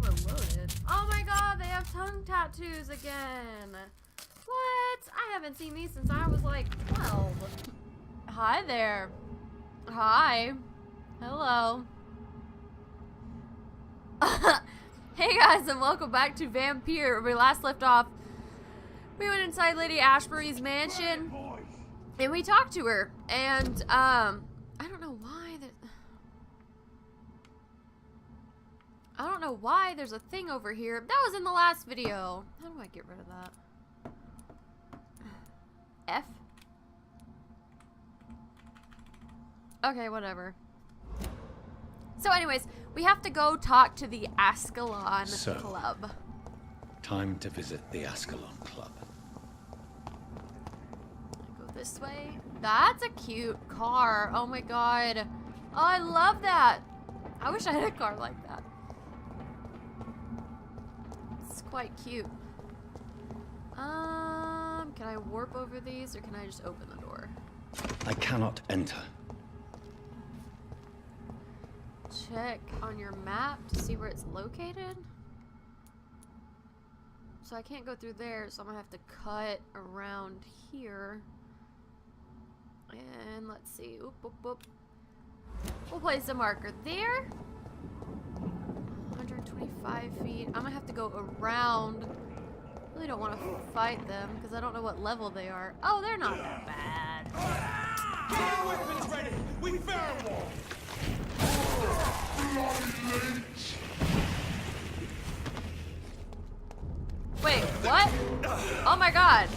overloaded. Oh my god, they have tongue tattoos again. What? I haven't seen these since I was like 12. Hi there. Hi. Hello. Hey guys, and welcome back to Vampyr. Where we last left off, we went inside Lady Ashbury's mansion, and we talked to her, and, I don't know why I don't know why there's a thing over here. That was in the last video. How do I get rid of that? F? Okay, whatever. So anyways, we have to go talk to the Ascalon Club. Time to visit the Ascalon Club. Go this way. That's a cute car. Oh my god. Oh, I love that. I wish I had a car like that. It's quite cute. Can I warp over these or can I just open the door? I cannot enter. Check on your map to see where it's located. So I can't go through there, so I'm gonna have to cut around here. And let's see. Oop, oop, oop. We'll place a marker there. 125 feet. I'm gonna have to go around. Really don't want to fight them because I don't know what level they are. Oh, they're not that bad. Get your weapons ready! We found one! Wait, what? Oh my god.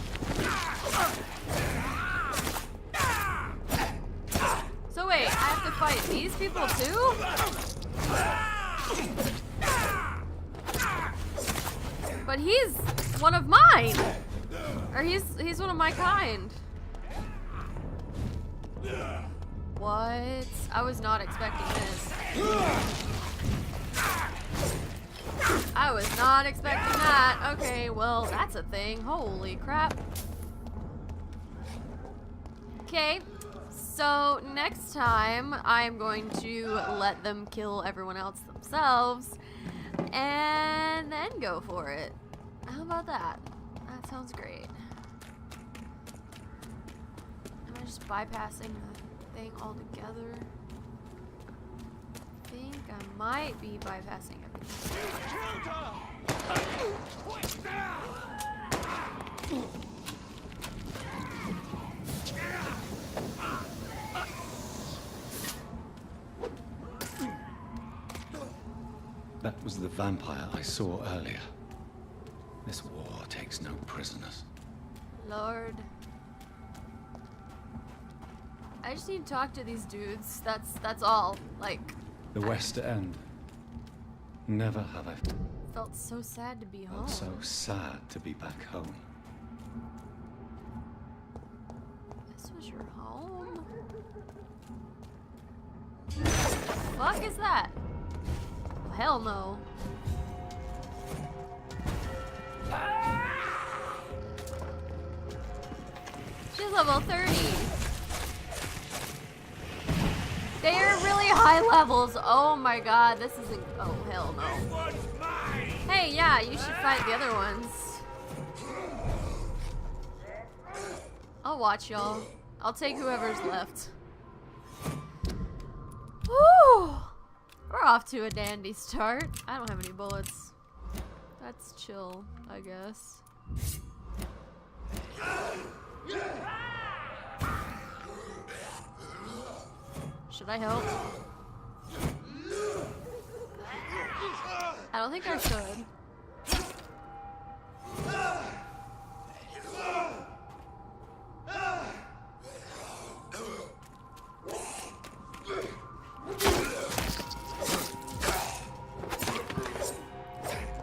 So wait, I have to fight these people too? But he's one of mine. Or he's one of my kind. What? I was not expecting this. I was not expecting that. Okay, well, that's a thing. Holy crap. Okay, so next time I'm going to let them kill everyone else themselves and then go for it. How about that? That sounds great. Am I just bypassing the thing altogether? I think I might be bypassing everything. That was the vampire I saw earlier. This war takes no prisoners. Lord. I just need to talk to these dudes. That's all. Like, The West End. Never have I felt so sad to be home. felt so sad to be back home. This was your home? What the fuck is that? Oh, hell no. She's level 30. They are really high levels. Oh my god, this isn't. Oh, hell no. Hey, yeah, you should fight the other ones. I'll watch y'all. I'll take whoever's left. Woo! We're off to a dandy start. I don't have any bullets. That's chill, I guess. Should I help? I don't think I should.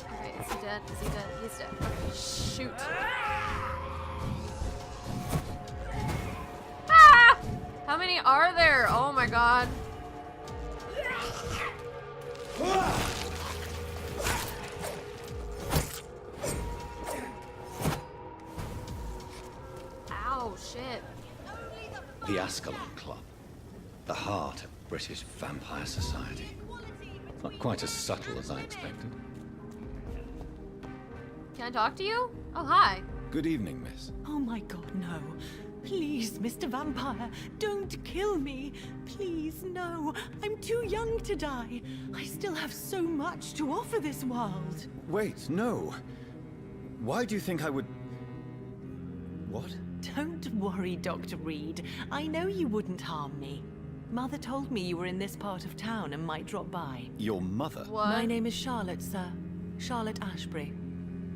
Okay, is he dead? Is he dead? He's dead. Okay, shoot. Ah! How many are there? Oh my god. Ow, shit. The Ascalon Club. The heart of British vampire society. Not quite as subtle as I expected. Can I talk to you? Oh, hi. Good evening, miss. Oh my god, no. Please, Mr. Vampire, don't kill me. Please, no. I'm too young to die. I still have so much to offer this world. Wait, no. Why do you think I would... What? Don't worry, Dr. Reed. I know you wouldn't harm me. Mother told me you were in this part of town and might drop by. Your mother? What? My name is Charlotte, sir. Charlotte Ashbury.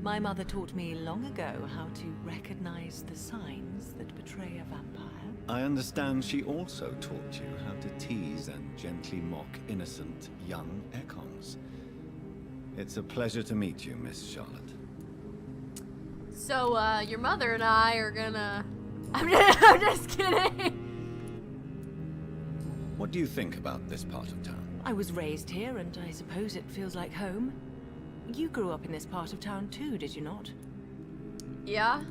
My mother taught me long ago how to recognize the signs that betray a vampire. I understand she also taught you how to tease and gently mock innocent young Ekons. It's a pleasure to meet you, Miss Charlotte. So, your mother and I are gonna... I'm just kidding. What do you think about this part of town? I was raised here, and I suppose it feels like home. You grew up in this part of town too, did you not? Yeah?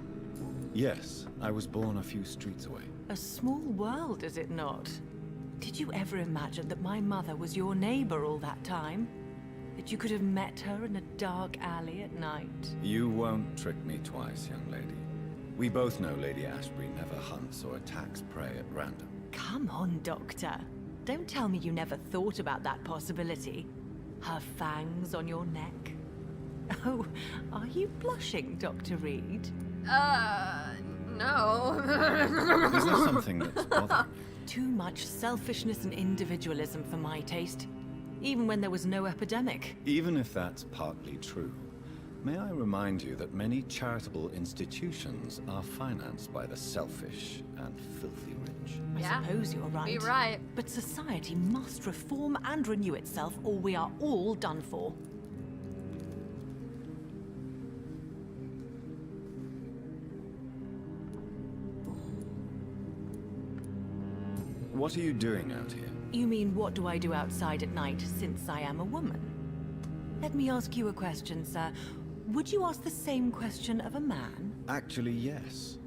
Yes, I was born a few streets away. A small world, is it not? Did you ever imagine that my mother was your neighbor all that time? That you could have met her in a dark alley at night? You won't trick me twice, young lady. We both know Lady Ashbury never hunts or attacks prey at random. Come on, Doctor. Don't tell me you never thought about that possibility. Her fangs on your neck. Oh, are you blushing, Dr. Reed? No. Is there something that's bothering you? Too much selfishness and individualism for my taste. Even when there was no epidemic. Even if that's partly true, may I remind you that many charitable institutions are financed by the selfish and filthy rich. Yeah. I suppose you're right. You're right. But society must reform and renew itself, or we are all done for. What are you doing out here? You mean, what do I do outside at night, since I am a woman? Let me ask you a question, sir. Would you ask the same question of a man? Actually, yes.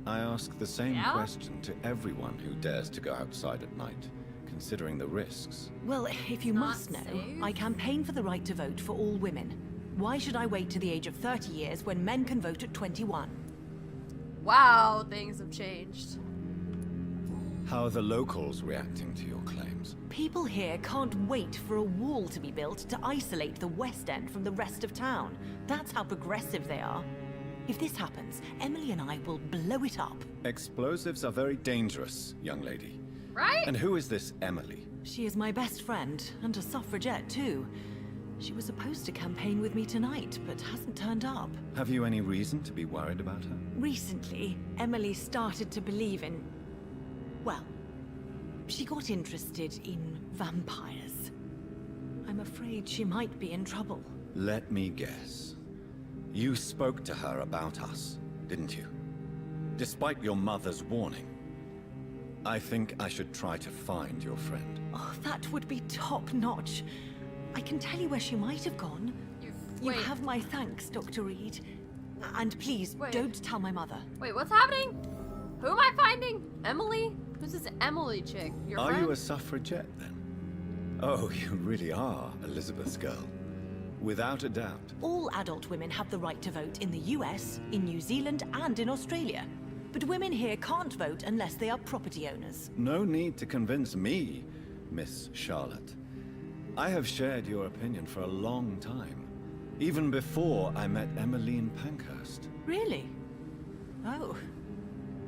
I ask the same Yeah? question to everyone who dares to go outside at night, considering the risks. Well, if you Not must know, safe. I campaign for the right to vote for all women. Why should I wait to the age of 30 years when men can vote at 21? Wow, things have changed. How are the locals reacting to your claims? People here can't wait for a wall to be built to isolate the West End from the rest of town. That's how progressive they are. If this happens, Emily and I will blow it up. Explosives are very dangerous, young lady. Right? And who is this Emily? She is my best friend, and a suffragette too. She was supposed to campaign with me tonight, but hasn't turned up. Have you any reason to be worried about her? Recently, Emily started to believe in... well, she got interested in vampires. I'm afraid she might be in trouble. Let me guess. You spoke to her about us, didn't you? Despite your mother's warning. I think I should try to find your friend. Oh, that would be top-notch. I can tell you where she might have gone. You Wait. have my thanks, Dr. Reed. And please, Wait. don't tell my mother. Wait, what's happening? Who am I finding? Emily? Who's this Emily chick? Your Are friend? you a suffragette, then? Oh, you really are Elizabeth's girl. Without a doubt. All adult women have the right to vote in the US, in New Zealand, and in Australia. But women here can't vote unless they are property owners. No need to convince me, Miss Charlotte. I have shared your opinion for a long time. Even before I met Emmeline Pankhurst. Really? Oh.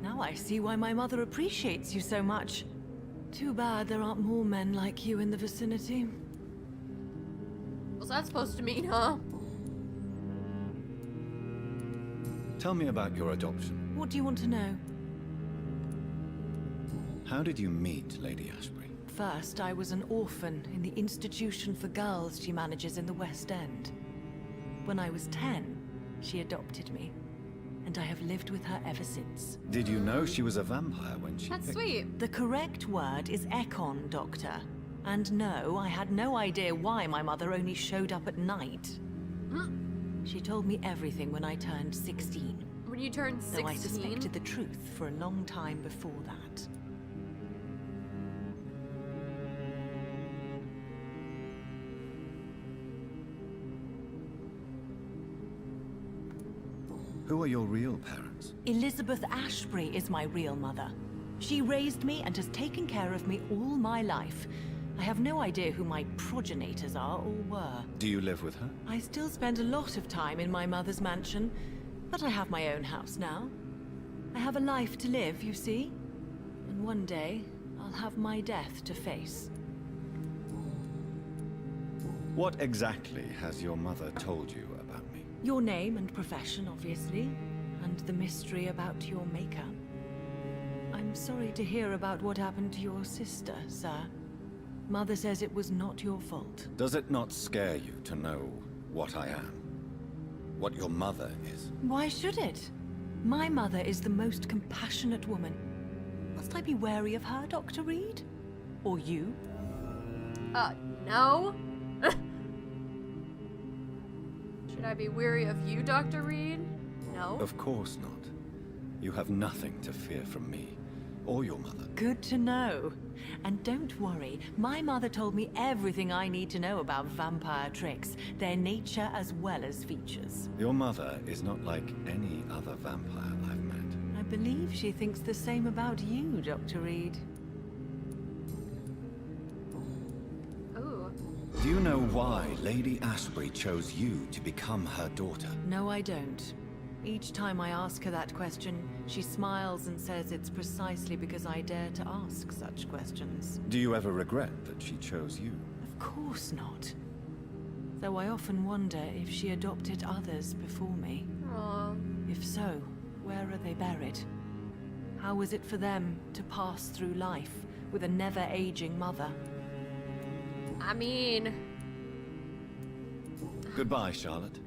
Now I see why my mother appreciates you so much. Too bad there aren't more men like you in the vicinity. What's that supposed to mean, huh? Tell me about your adoption. What do you want to know? How did you meet Lady Ashbury? First, I was an orphan in the institution for girls she manages in the West End. When I was 10, she adopted me, and I have lived with her ever since. Did you know she was a vampire when she That's picked sweet. The correct word is Ekon, Doctor. And no, I had no idea why my mother only showed up at night. She told me everything when I turned 16. When you turned 16? Though I suspected the truth for a long time before that. Who are your real parents? Elizabeth Ashbury is my real mother. She raised me and has taken care of me all my life. I have no idea who my progenitors are or were. Do you live with her? I still spend a lot of time in my mother's mansion, but I have my own house now. I have a life to live, you see. And one day, I'll have my death to face. What exactly has your mother told you about me? Your name and profession, obviously, and the mystery about your maker. I'm sorry to hear about what happened to your sister, sir. Mother says it was not your fault. Does it not scare you to know what I am? What your mother is? Why should it? My mother is the most compassionate woman. Must I be wary of her, Dr. Reed? Or you? No. Should I be weary of you, Dr. Reed? No. Of course not. You have nothing to fear from me, or your mother. Good to know. And don't worry, my mother told me everything I need to know about vampire tricks, their nature as well as features. Your mother is not like any other vampire I've met. I believe she thinks the same about you, Dr. Reed. Ooh. Do you know why Lady Ashbury chose you to become her daughter? No, I don't. Each time I ask her that question, she smiles and says it's precisely because I dare to ask such questions. Do you ever regret that she chose you? Of course not. Though I often wonder if she adopted others before me. Aw. If so, where are they buried? How was it for them to pass through life with a never-aging mother? I mean... Goodbye, Charlotte.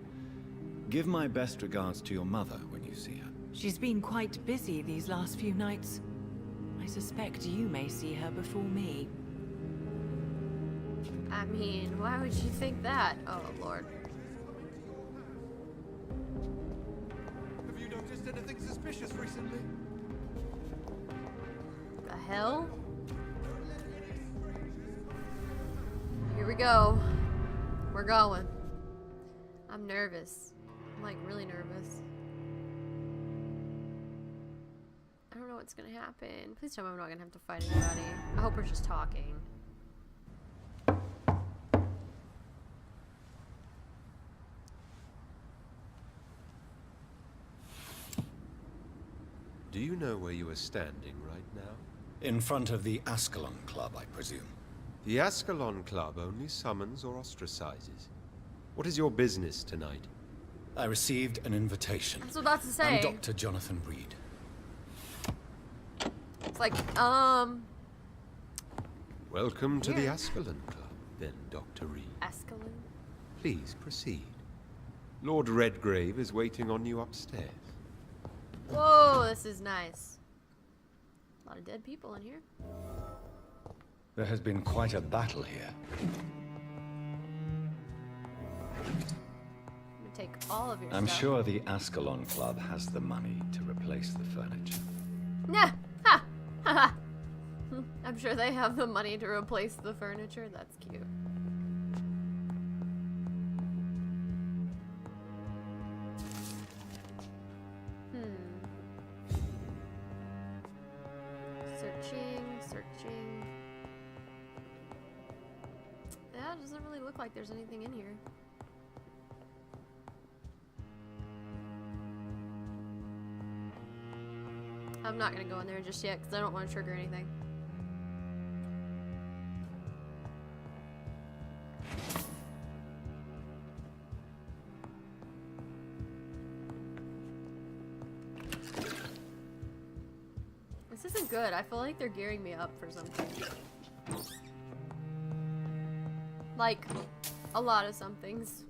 Give my best regards to your mother when you see her. She's been quite busy these last few nights. I suspect you may see her before me. I mean, why would you think that? Oh, Lord. Have you noticed anything suspicious recently? The hell? Here we go. We're going. I'm nervous. I'm like really nervous. I don't know what's gonna happen. Please tell me I'm not gonna have to fight anybody. I hope we're just talking. Do you know where you are standing right now? In front of the Ascalon Club, I presume. The Ascalon Club only summons or ostracizes. What is your business tonight? I received an invitation. I was about to say. I'm Dr. Jonathan Reed. It's like, Welcome to the Here. Ascalon Club, then, Dr. Reed. Ascalon? Please proceed. Lord Redgrave is waiting on you upstairs. Whoa, this is nice. A lot of dead people in here. There has been quite a battle here. I'm gonna take all of your I'm stuff. sure the Ascalon Club has the money to replace the furniture. Nah! Ha! Ha ha! I'm sure they have the money to replace the furniture. That's cute. Searching. Yeah, it doesn't really look like there's anything in here. I'm not gonna go in there just yet because I don't want to trigger anything. This isn't good. I feel like they're gearing me up for something. Like, a lot of somethings.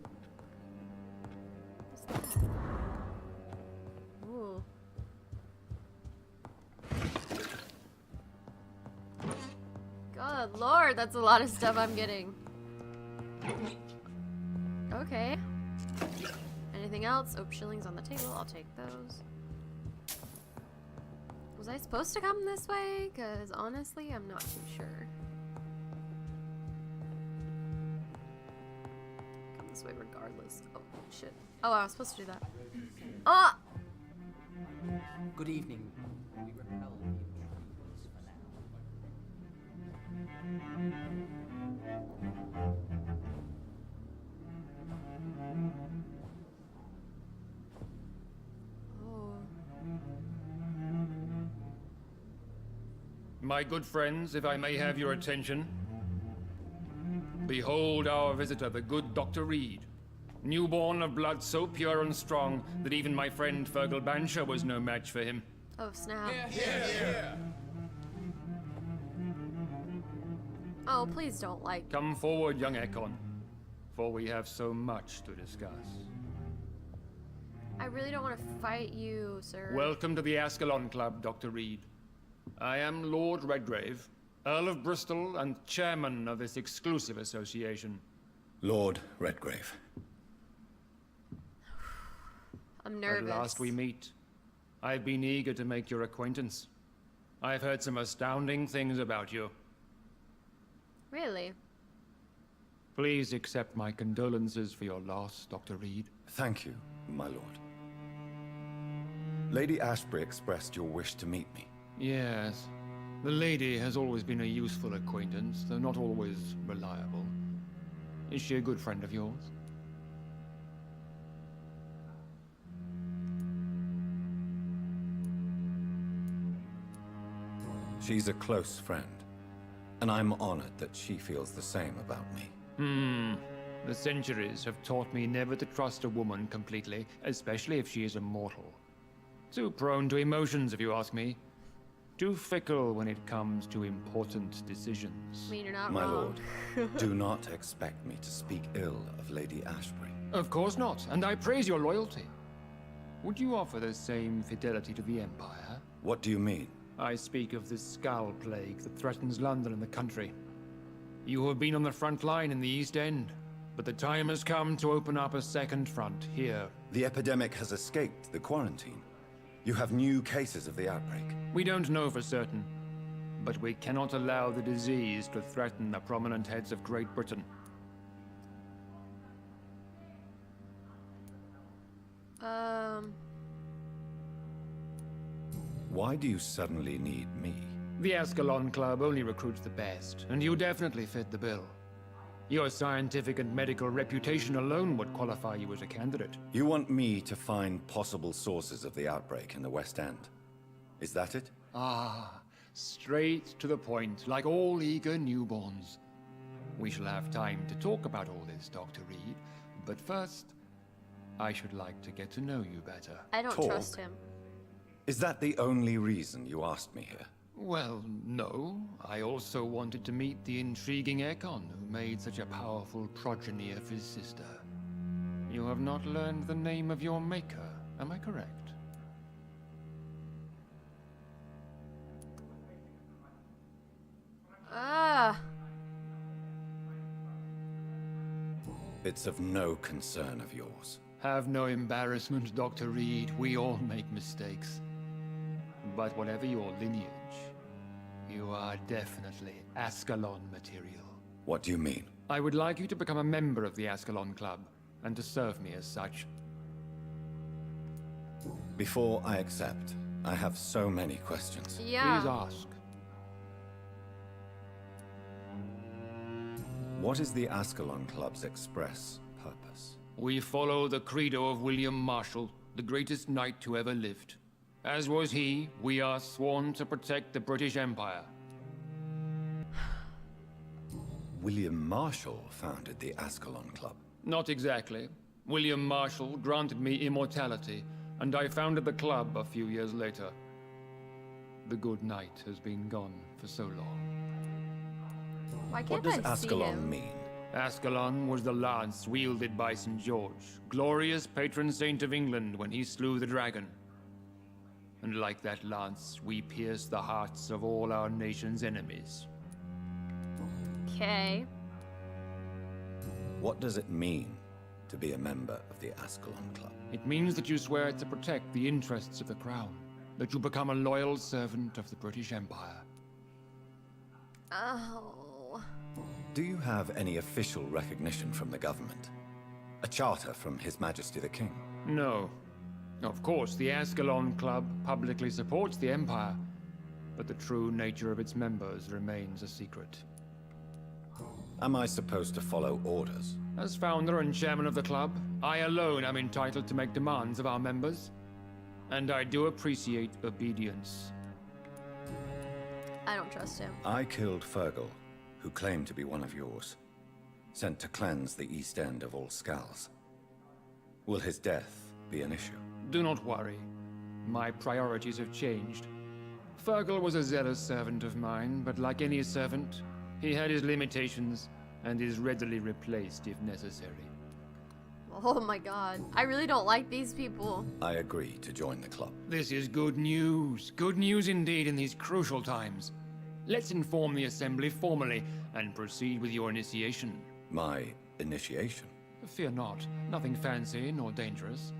What's that? Ooh. God, Lord, that's a lot of stuff I'm getting. Okay. Anything else? Oh, shillings on the table. I'll take those. Was I supposed to come this way? Because honestly, I'm not too sure. Come this way regardless. Oh, shit. Oh, I was supposed to do that. Oh! Good evening. We repel the intruders for now. Oh. My good friends, if I may have your attention. Behold our visitor, the good Dr. Reed. Newborn of blood so pure and strong that even my friend Fergal Bansher was no match for him. Oh, snap. Oh, please don't like. Come forward, young Ekon, for we have so much to discuss. I really don't want to fight you, sir. Welcome to the Ascalon Club, Dr. Reed. I am Lord Redgrave, Earl of Bristol and chairman of this exclusive association. Lord Redgrave. I'm nervous. At last we meet. I've been eager to make your acquaintance. I've heard some astounding things about you. Really? Please accept my condolences for your loss, Dr. Reed. Thank you, my lord. Lady Ashbury expressed your wish to meet me. Yes. The lady has always been a useful acquaintance, though not always reliable. Is she a good friend of yours? She's a close friend, and I'm honored that she feels the same about me. The centuries have taught me never to trust a woman completely, especially if she is a mortal. Too prone to emotions, if you ask me. Too fickle when it comes to important decisions. I mean, you're not My wrong. lord, do not expect me to speak ill of Lady Ashbury. Of course not, and I praise your loyalty. Would you offer the same fidelity to the Empire? What do you mean? I speak of the Skull Plague that threatens London and the country. You have been on the front line in the East End, but the time has come to open up a second front here. The epidemic has escaped the quarantine. You have new cases of the outbreak. We don't know for certain, but we cannot allow the disease to threaten the prominent heads of Great Britain. Why do you suddenly need me? The Ascalon Club only recruits the best, and you definitely fit the bill. Your scientific and medical reputation alone would qualify you as a candidate. You want me to find possible sources of the outbreak in the West End. Is that it? Ah, straight to the point, like all eager newborns. We shall have time to talk about all this, Dr. Reed, but first, I should like to get to know you better. I don't Talk. trust him. Is that the only reason you asked me here? Well, no. I also wanted to meet the intriguing Ekon, who made such a powerful progeny of his sister. You have not learned the name of your maker, am I correct? It's of no concern of yours. Have no embarrassment, Dr. Reed. We all make mistakes. But whatever your lineage, you are definitely Ascalon material. What do you mean? I would like you to become a member of the Ascalon Club, and to serve me as such. Before I accept, I have so many questions. Yeah. Please ask. What is the Ascalon Club's express purpose? We follow the credo of William Marshall, the greatest knight who ever lived. As was he, we are sworn to protect the British Empire. William Marshall founded the Ascalon Club. Not exactly. William Marshall granted me immortality, and I founded the club a few years later. The good knight has been gone for so long. Why What can't does I see him? Ascalon mean? Ascalon was the lance wielded by St. George, glorious patron saint of England when he slew the dragon. And like that lance, we pierce the hearts of all our nation's enemies. Okay. What does it mean to be a member of the Ascalon Club? It means that you swear to protect the interests of the crown, that you become a loyal servant of the British Empire. Oh. Do you have any official recognition from the government? A charter from His Majesty the King? No. Of course, the Ascalon Club publicly supports the Empire, but the true nature of its members remains a secret. Am I supposed to follow orders? As founder and chairman of the club, I alone am entitled to make demands of our members, and I do appreciate obedience. I don't trust him. I killed Fergal, who claimed to be one of yours, sent to cleanse the East End of all Skulls. Will his death be an issue? Do not worry. My priorities have changed. Fergal was a zealous servant of mine, but like any servant, he had his limitations and is readily replaced if necessary. Oh my god. I really don't like these people. I agree to join the club. This is good news. Good news indeed in these crucial times. Let's inform the Assembly formally and proceed with your initiation. My initiation? Fear not. Nothing fancy nor dangerous.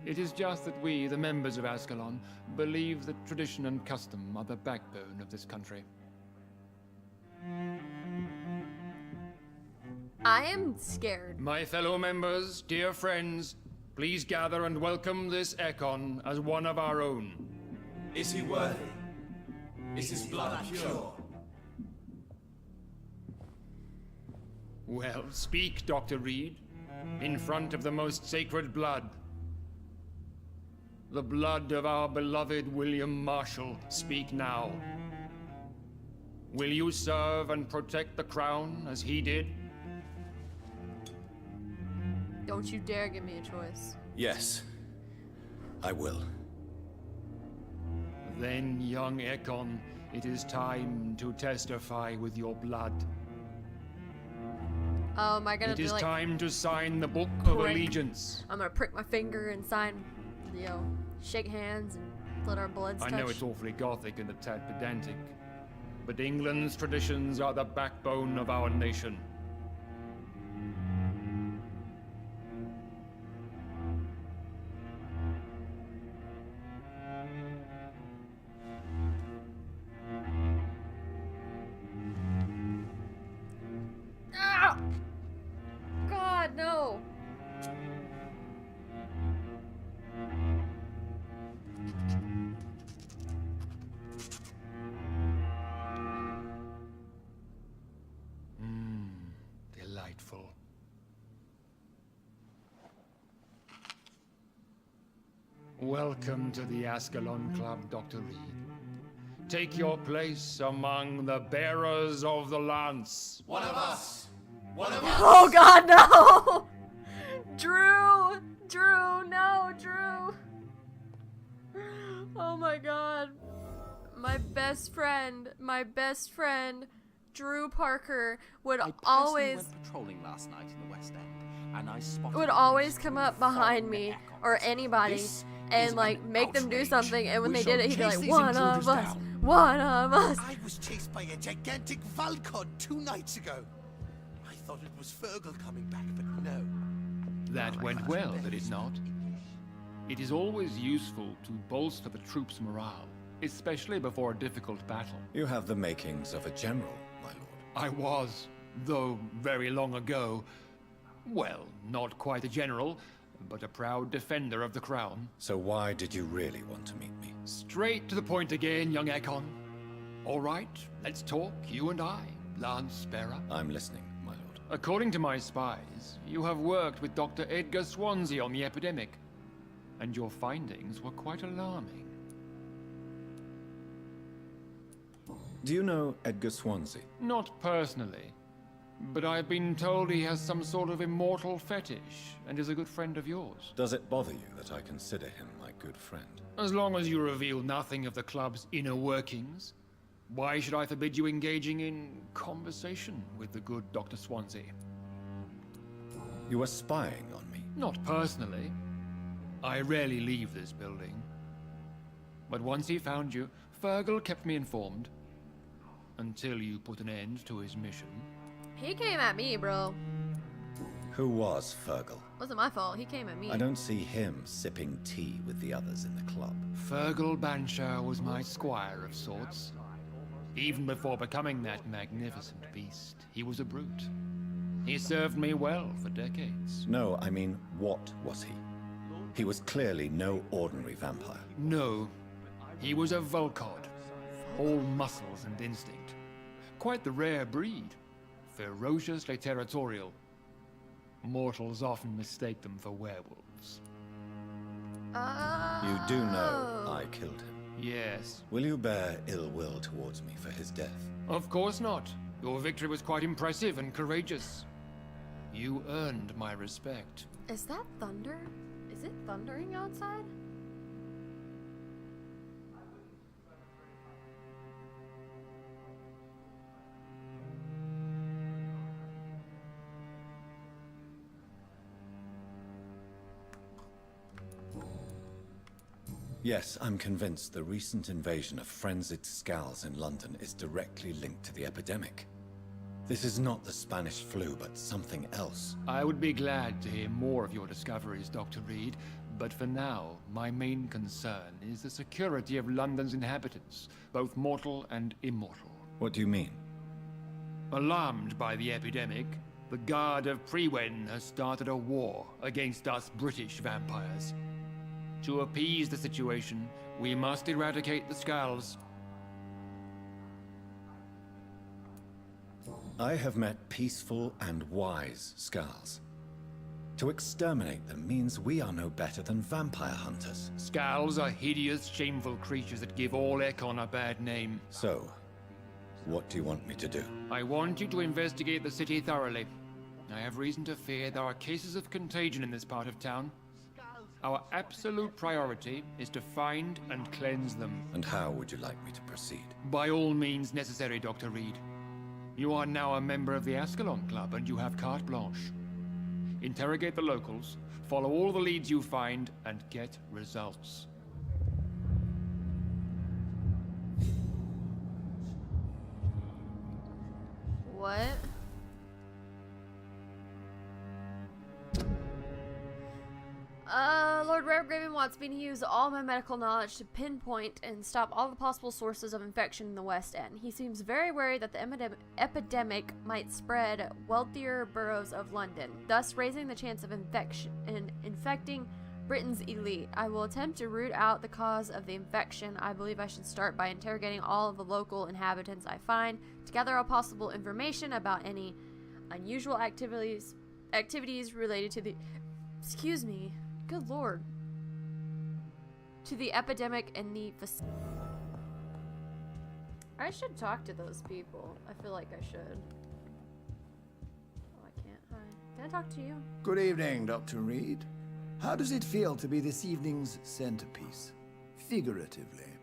It is just that we, the members of Ascalon, believe that tradition and custom are the backbone of this country. I am scared. My fellow members, dear friends, please gather and welcome this Ekon as one of our own. Is he worthy? Is his blood pure? Well, speak, Dr. Reed, in front of the most sacred blood. The blood of our beloved William Marshall. Speak now. Will you serve and protect the crown as he did? Don't you dare give me a choice. Yes, I will. Then, young Ekon, it is time to testify with your blood. Oh, am I gonna It do is like... time to sign the Book of prick. Allegiance. I'm gonna prick my finger and sign, you know, shake hands and let our bloods touch. I know it's awfully gothic and a tad pedantic, but England's traditions are the backbone of our nation. Ah! God, no! Delightful. Welcome to the Ascalon Club, Dr. Reed. Take your place among the bearers of the lance. One of us! One of us! Oh God, no! Drew! Drew, no, Drew! Oh my God. My best friend, Drew Parker, would I personally always went patrolling last night in the West End, and I spotted would a always mystery come up foreign behind me Ekon. or anybody This and is like an make them do outrage. something, and when We they shall did it, he'd be chase like, these one intruders of us, down." one of us. I was chased by a gigantic Valcod 2 nights ago. I thought it was Fergal coming back, but no. That went well, did it not? It is always useful to bolster the troops' morale, especially before a difficult battle. You have the makings of a general, my lord. I was, though very long ago, well, not quite a general, but a proud defender of the crown. So why did you really want to meet me? Straight to the point again, young Ekon. All right, let's talk, you and I, Lance Bearer. I'm listening, my lord. According to my spies, you have worked with Dr. Edgar Swansea on the epidemic, and your findings were quite alarming. Do you know Edgar Swansea? Not personally, but I've been told he has some sort of immortal fetish and is a good friend of yours. Does it bother you that I consider him my good friend? As long as you reveal nothing of the club's inner workings, why should I forbid you engaging in conversation with the good Dr. Swansea? You were spying on me. Not personally. I rarely leave this building. But once he found you, Fergal kept me informed. Until you put an end to his mission. He came at me, bro. Who was Fergal? Wasn't my fault. He came at me. I don't see him sipping tea with the others in the club. Fergal Banshire was my squire of sorts. Even before becoming that magnificent beast, he was a brute. He served me well for decades. No, I mean, what was he? He was clearly no ordinary vampire. No, he was a Volcod, all muscles and instinct. Quite the rare breed, ferociously territorial. Mortals often mistake them for werewolves. You do know I killed him. Yes. Will you bear ill will towards me for his death? Of course not. Your victory was quite impressive and courageous. You earned my respect. Is that thunder? Is it thundering outside? Yes, I'm convinced the recent invasion of frenzied Scals in London is directly linked to the epidemic. This is not the Spanish flu, but something else. I would be glad to hear more of your discoveries, Dr. Reed, but for now, my main concern is the security of London's inhabitants, both mortal and immortal. What do you mean? Alarmed by the epidemic, the Guard of Priwen has started a war against us British vampires. To appease the situation, we must eradicate the Scals. I have met peaceful and wise Scals. To exterminate them means we are no better than vampire hunters. Scals are hideous, shameful creatures that give all Ekon a bad name. So, what do you want me to do? I want you to investigate the city thoroughly. I have reason to fear there are cases of contagion in this part of town. Our absolute priority is to find and cleanse them. And how would you like me to proceed? By all means necessary, Dr. Reed. You are now a member of the Ascalon Club and you have carte blanche. Interrogate the locals, follow all the leads you find, and get results. What? Lord Raregraven wants me to use all my medical knowledge to pinpoint and stop all the possible sources of infection in the West End. He seems very worried that the epidemic might spread wealthier boroughs of London, thus raising the chance of infecting Britain's elite. I will attempt to root out the cause of the infection. I believe I should start by interrogating all of the local inhabitants I find to gather all possible information about any unusual activities related to the... Excuse me. Good lord. To the epidemic and the... I should talk to those people. I feel like I should. Oh, I can't. Hi. Can I talk to you? Good evening, Dr. Reed. How does it feel to be this evening's centerpiece? Figuratively.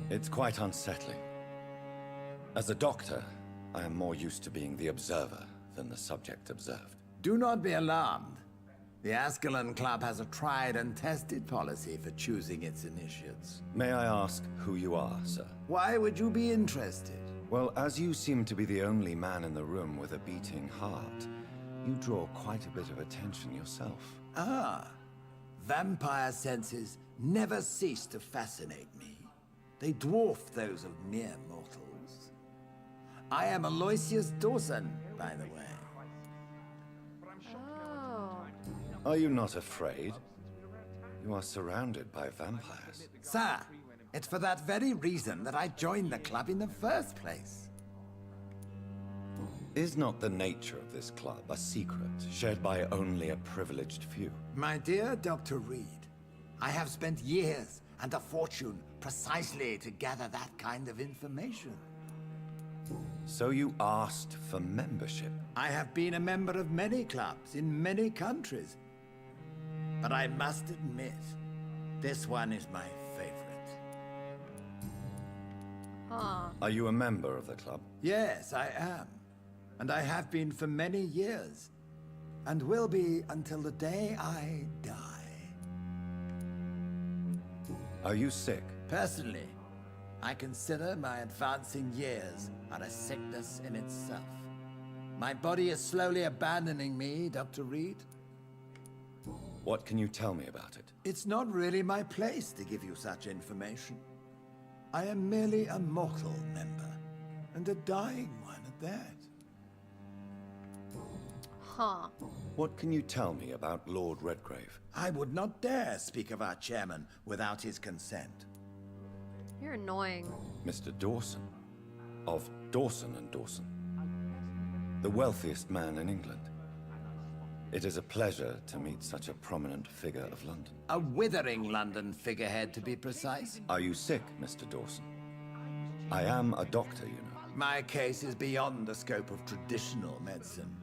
It's quite unsettling. As a doctor, I am more used to being the observer than the subject observed. Do not be alarmed. The Ascalon Club has a tried and tested policy for choosing its initiates. May I ask who you are, sir? Why would you be interested? Well, as you seem to be the only man in the room with a beating heart, you draw quite a bit of attention yourself. Ah, vampire senses never cease to fascinate me. They dwarf those of mere mortals. I am Aloysius Dawson, by the way. Oh. Are you not afraid? You are surrounded by vampires. Sir, it's for that very reason that I joined the club in the first place. Is not the nature of this club a secret shared by only a privileged few? My dear Dr. Reed, I have spent years and a fortune precisely to gather that kind of information. So you asked for membership? I have been a member of many clubs in many countries. But I must admit, this one is my favorite. Huh. Are you a member of the club? Yes, I am. And I have been for many years. And will be until the day I die. Are you sick? Personally, I consider my advancing years are a sickness in itself. My body is slowly abandoning me, Dr. Reed. What can you tell me about it? It's not really my place to give you such information. I am merely a mortal member, and a dying one at that. Huh. What can you tell me about Lord Redgrave? I would not dare speak of our chairman without his consent. You're annoying. Mr. Dawson. Of Dawson and Dawson. The wealthiest man in England. It is a pleasure to meet such a prominent figure of London. A withering London figurehead, to be precise. Are you sick, Mr. Dawson? I am a doctor, you know. My case is beyond the scope of traditional medicine.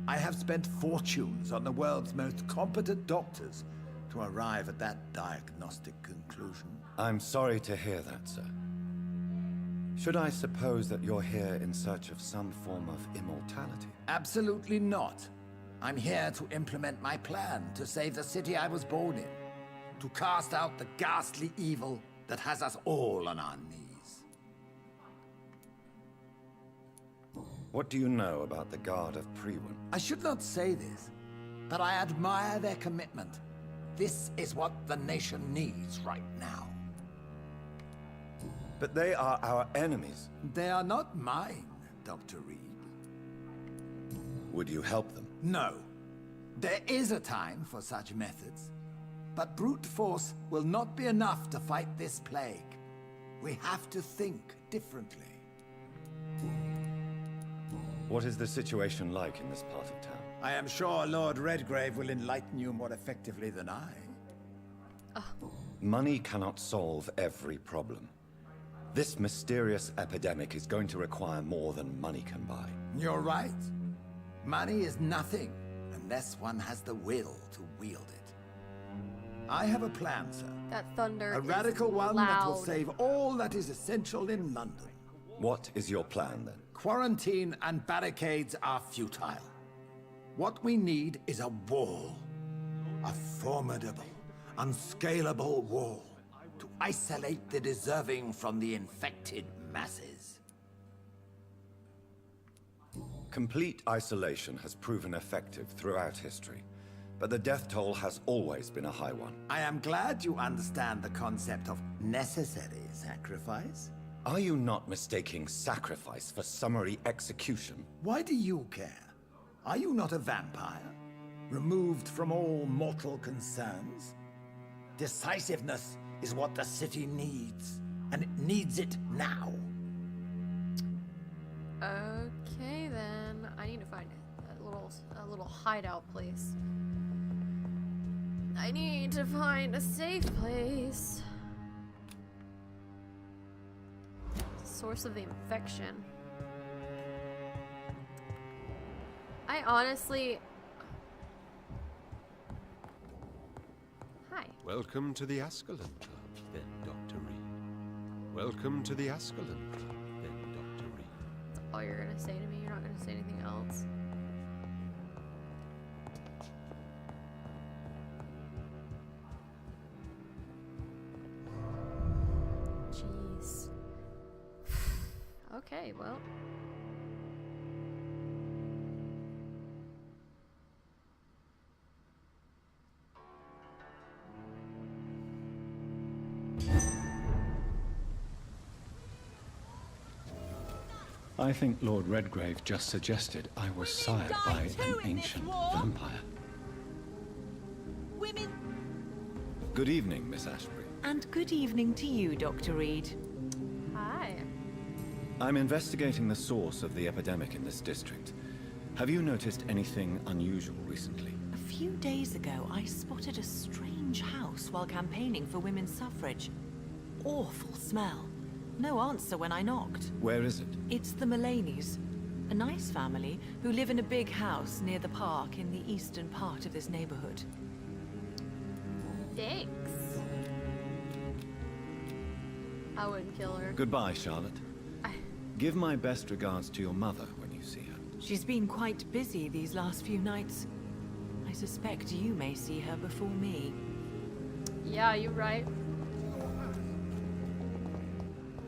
I have spent fortunes on the world's most competent doctors to arrive at that diagnostic conclusion. I'm sorry to hear that, sir. Should I suppose that you're here in search of some form of immortality? Absolutely not. I'm here to implement my plan to save the city I was born in. To cast out the ghastly evil that has us all on our knees. What do you know about the Guard of Prewin? I should not say this, but I admire their commitment. This is what the nation needs right now. But they are our enemies. They are not mine, Dr. Reed. Would you help them? No. There is a time for such methods. But brute force will not be enough to fight this plague. We have to think differently. What is the situation like in this part of town? I am sure Lord Redgrave will enlighten you more effectively than I. Money cannot solve every problem. This mysterious epidemic is going to require more than money can buy. You're right. Money is nothing unless one has the will to wield it. I have a plan, sir. That thunder A is radical one that will loud. save all that is essential in London. What is your plan, then? Quarantine and barricades are futile. What we need is a wall. A formidable, unscalable wall to isolate the deserving from the infected masses. Complete isolation has proven effective throughout history, but the death toll has always been a high one. I am glad you understand the concept of necessary sacrifice. Are you not mistaking sacrifice for summary execution? Why do you care? Are you not a vampire? Removed from all mortal concerns? Decisiveness is what the city needs, and it needs it now. Okay, then I need to find a little hideout place. I need to find a safe place. Source of the infection. I honestly... Hi. Welcome to the Ascalon Club, then, Dr. Reed. Welcome to the Ascalon Club, then, Dr. Reed. That's all you're gonna say to me? You're not gonna say anything else? Jeez. Okay, well. I think Lord Redgrave just suggested I was sired by an ancient vampire. Women. Good evening, Miss Ashbury. And good evening to you, Dr. Reed. Hi. I'm investigating the source of the epidemic in this district. Have you noticed anything unusual recently? A few days ago, I spotted a strange house while campaigning for women's suffrage. Awful smell. No answer when I knocked. Where is it? It's the Mullaneys, a nice family who live in a big house near the park in the eastern part of this neighborhood. Thanks. I wouldn't kill her. Goodbye, Charlotte. Give my best regards to your mother when you see her. She's been quite busy these last few nights. I suspect you may see her before me. Yeah, you're right.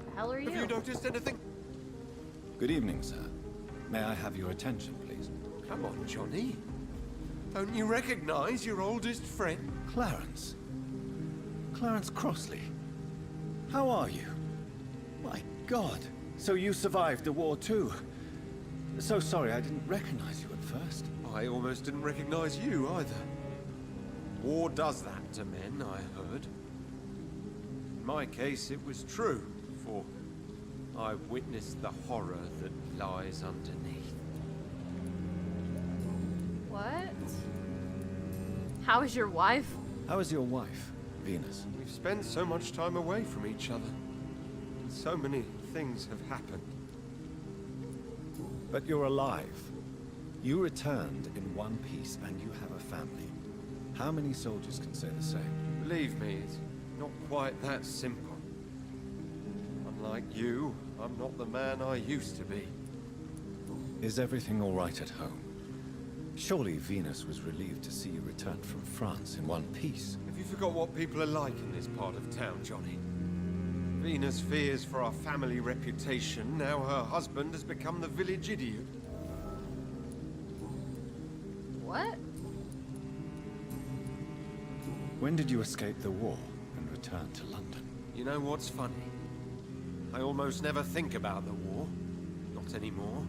The hell are you? Have you noticed anything? Good evening, sir. May I have your attention, please? Come on, Johnny. Don't you recognize your oldest friend? Clarence. Clarence Crossley. How are you? My God. So you survived the war too. So sorry I didn't recognize you at first. I almost didn't recognize you either. War does that to men, I heard. In my case, it was true, for I witnessed the horror that lies underneath. What? How is your wife? How is your wife, Venus? We've spent so much time away from each other. And so many things have happened. But you're alive. You returned in one piece and you have a family. How many soldiers can say the same? Believe me, it's not quite that simple. Unlike you, I'm not the man I used to be. Is everything all right at home? Surely Venus was relieved to see you return from France in one piece. Have you forgot what people are like in this part of town, Johnny? Venus fears for our family reputation. Now her husband has become the village idiot. What? When did you escape the war and return to London? You know what's funny? I almost never think about the war. Not anymore.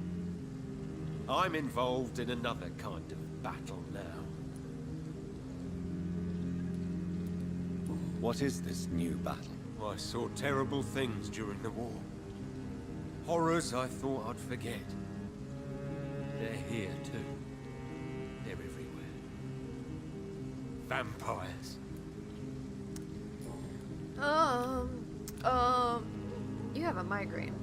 I'm involved in another kind of battle now. What is this new battle? I saw terrible things during the war. Horrors I thought I'd forget. They're here too. They're everywhere. Vampires. You have a migraine.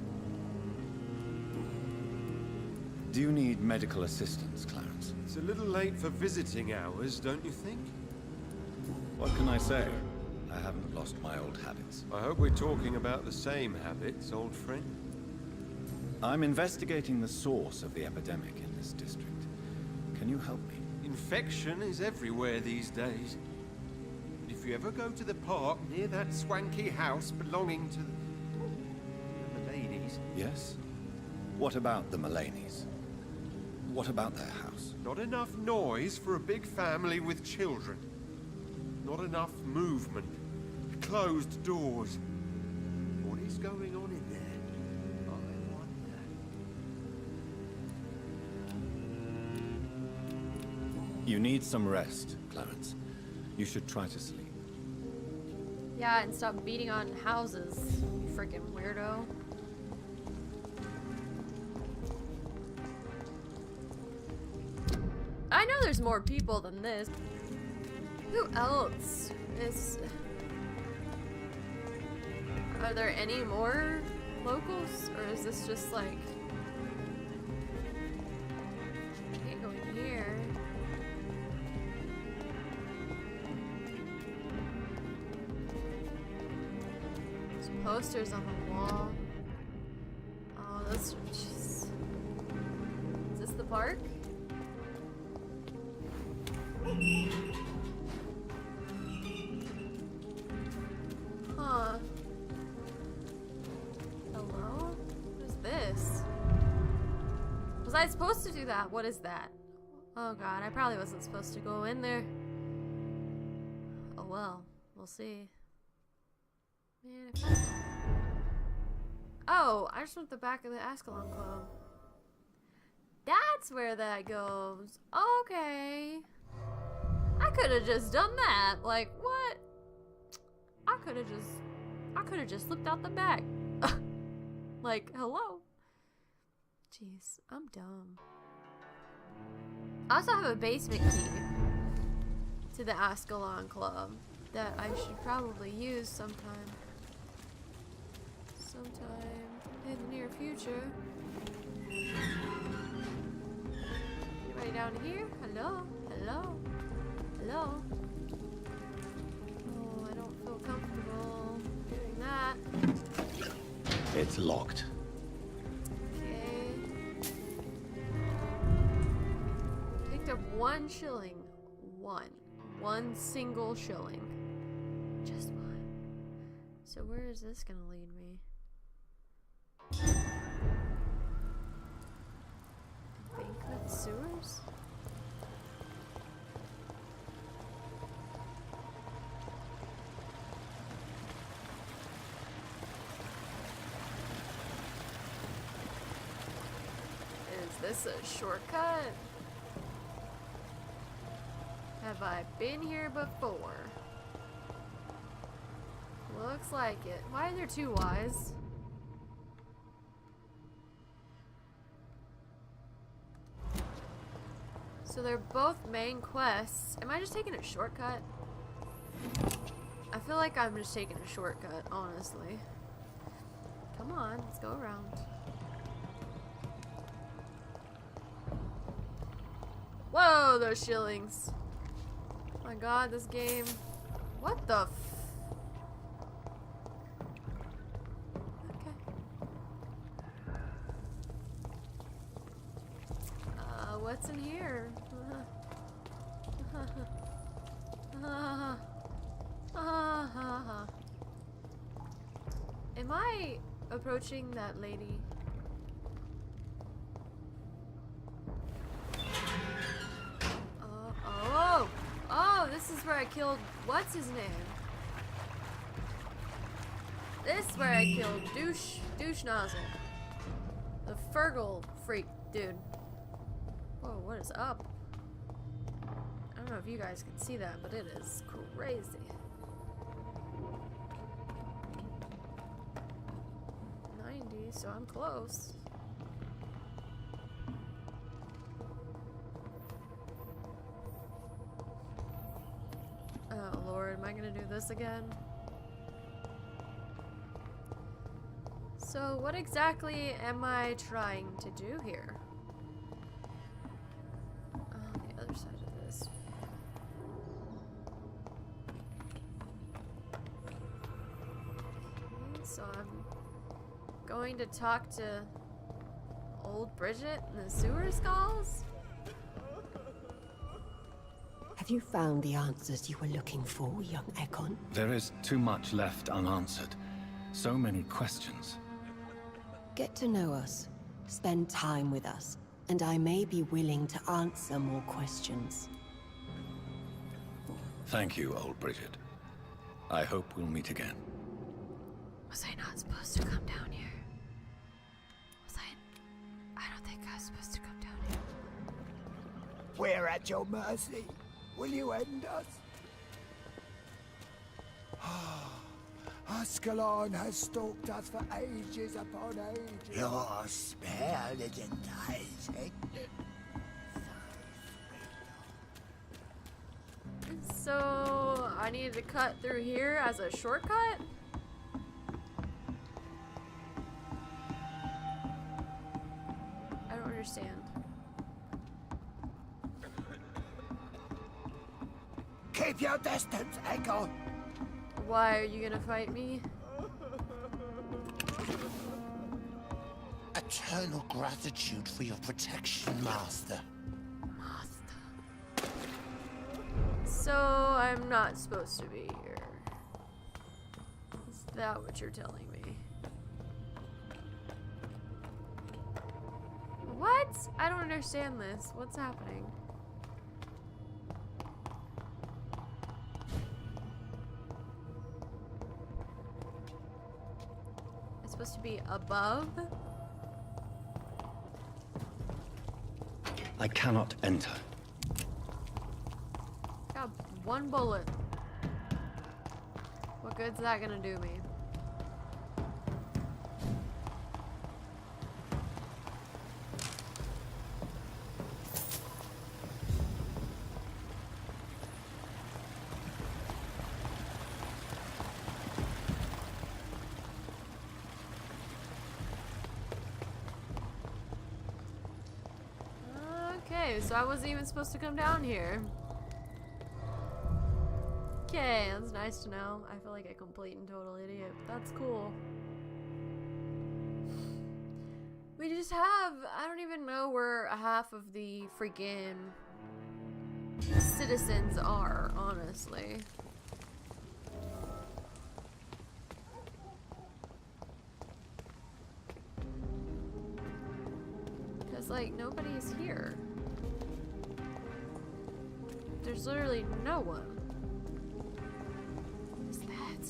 Do you need medical assistance, Clarence? It's a little late for visiting hours, don't you think? What can I say? I haven't lost my old habits. I hope we're talking about the same habits, old friend. I'm investigating the source of the epidemic in this district. Can you help me? Infection is everywhere these days. And if you ever go to the park near that swanky house belonging to the ladies... Yes? What about the Mullaneys? What about their house? Not enough noise for a big family with children. Not enough movement. Closed doors. What is going on in there? I wonder. You need some rest, Clarence. You should try to sleep. Yeah, and stop beating on houses, you freaking weirdo. I know there's more people than this. Who else is... Are there any more locals? Or is this just like... Can't go in here. There's posters on the wall. Oh, that's... Jeez. Is this the park? Huh. Hello? What is this? Was I supposed to do that? What is that? Oh god, I probably wasn't supposed to go in there. Oh well, we'll see. Man, if I... Oh, I just went to the back of the Ascalon Club. That's where that goes. Okay. I could have just done that. Like, what? I could have just slipped out the back. Like, hello. Jeez, I'm dumb. I also have a basement key to the Ascalon Club that I should probably use sometime in the near future. Anybody down here? Hello? Hello? Hello? Oh, I don't feel comfortable doing that. It's locked. Okay. Picked up 1 shilling. One single shilling. Just one. So where is this gonna lead me? Banquet sewers? Is this a shortcut? Have I been here before? Looks like it. Why are there two Ys? So they're both main quests. Am I just taking a shortcut? I feel like I'm just taking a shortcut, honestly. Come on, let's go around. Whoa, those shillings. Oh my god, this game. What the f... Okay. What's in here? Am I approaching that lady? Oh, this is where I killed, what's his name? This is where I killed douche nozzle. The Fergal freak dude. Whoa, what is up? I don't know if you guys can see that, but it is crazy. 90, so I'm close. Oh Lord, am I gonna do this again? So what exactly am I trying to do here? On the other side of this. Okay, so I'm going to talk to old Bridget in the sewer stalls? Have you found the answers you were looking for, young Ekon? There is too much left unanswered. So many questions. Get to know us, spend time with us, and I may be willing to answer more questions. Thank you, old Bridget. I hope we'll meet again. Was I not supposed to come down here? Was I don't think I was supposed to come down here. We're at your mercy. Will you end us? Ascalon has stalked us for ages upon ages. Your spell is enticing. So I needed to cut through here as a shortcut? I don't understand. Keep your distance, Echo. Why are you gonna fight me? Eternal gratitude for your protection, Master. So I'm not supposed to be here. Is that what you're telling me? What? I don't understand this. What's happening? It's supposed to be above? I cannot enter. Got one bullet. What good's that gonna do me? Okay, so I wasn't even supposed to come down here. Okay, that's nice to know. I feel like a complete and total idiot, but that's cool. We just have, I don't even know where half of the freaking citizens are, honestly. Because, like, nobody's here. There's literally no one. What is that?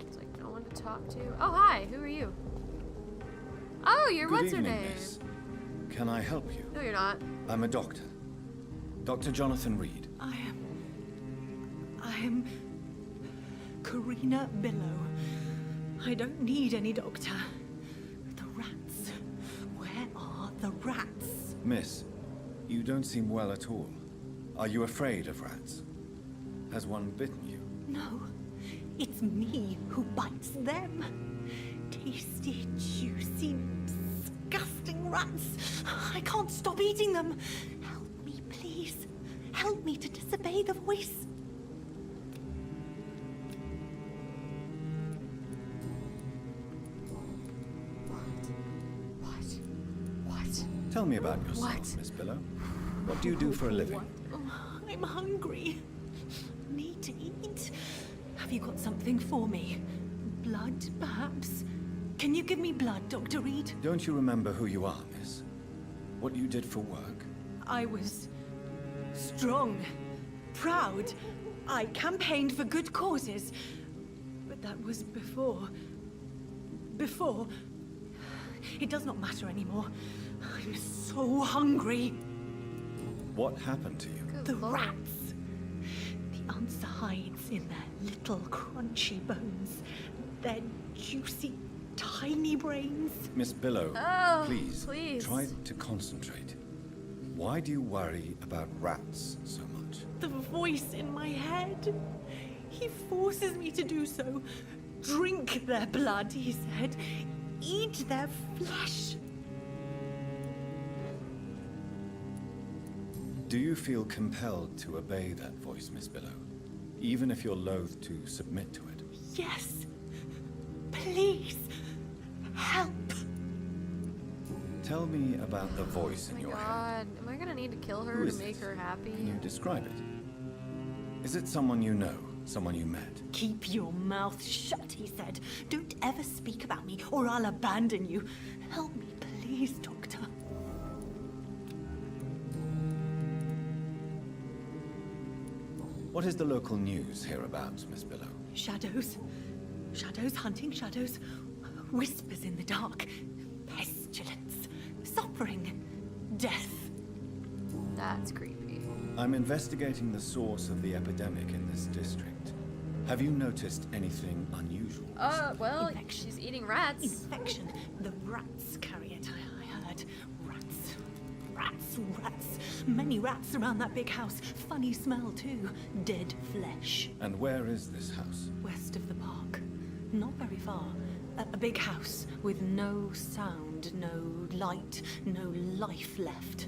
It's like no one to talk to. Oh, hi. Who are you? Oh, you're Good what's her evening, name? miss. Can I help you? No, you're not. I'm a doctor. Dr. Jonathan Reed. I am Karina Billow. I don't need any doctor. The rats. Where are the rats? Miss, you don't seem well at all. Are you afraid of rats? Has one bitten you? No, it's me who bites them. Tasty, juicy, disgusting rats. I can't stop eating them. Help me, please. Help me to disobey the voice. What? Tell me about yourself, What? Miss Billow. What do you do for a living? Oh, I'm hungry. Need to eat. Have you got something for me? Blood, perhaps? Can you give me blood, Dr. Reed? Don't you remember who you are, miss? What you did for work? I was strong, proud. I campaigned for good causes. But that was before. Before. It does not matter anymore. I'm so hungry. What happened to you? The rats. The answer hides in their little crunchy bones. Their juicy, tiny brains. Miss Billow, Oh, please, please. try to concentrate. Why do you worry about rats so much? The voice in my head. He forces me to do so. Drink their blood, he said. Eat their flesh. Do you feel compelled to obey that voice, Miss Billow? Even if you're loath to submit to it? Yes. Please. Help. Tell me about the voice Oh in my your head. god. Am I gonna need to kill Who her to is make this? her happy? Can you describe it? Is it someone you know? Someone you met? Keep your mouth shut, he said. Don't ever speak about me, or I'll abandon you. Help me, please, Doctor. What is the local news hereabouts, Miss Billow? Shadows. Shadows hunting shadows. Whispers in the dark. Pestilence. Suffering. Death. That's creepy. I'm investigating the source of the epidemic in this district. Have you noticed anything unusual? Well, Infection. she's eating rats. Infection. The rats carry it, I heard. Rats. Rats, rats. Many rats around that big house. Funny smell, too. Dead flesh. And where is this house? West of the park. Not very far. A big house with no sound, no light, no life left.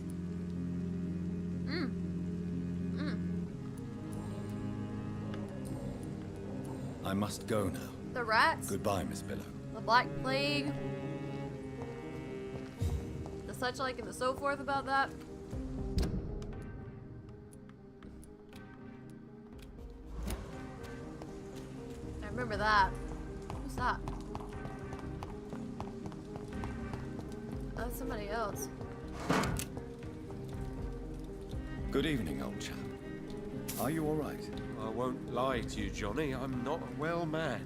I must go now. The rats. Goodbye, Miss Billow. The Black Plague. The such like and the so forth about that. I remember that. Who's that? That's somebody else. Good evening, old chap. Are you all right? I won't lie to you, Johnny. I'm not a well man.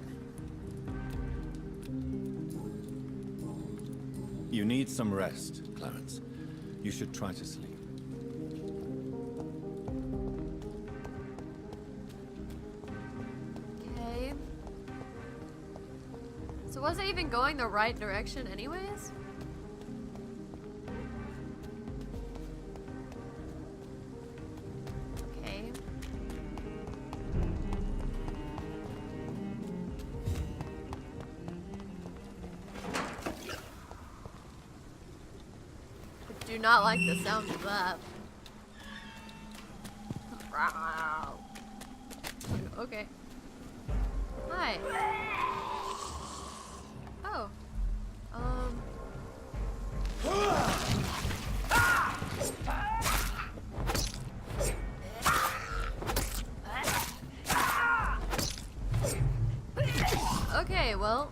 You need some rest, Clarence. You should try to sleep. Okay. So was I even going the right direction anyways? Okay. I do not like the sound of that. Wow. Okay. Hi. Oh. Okay, well.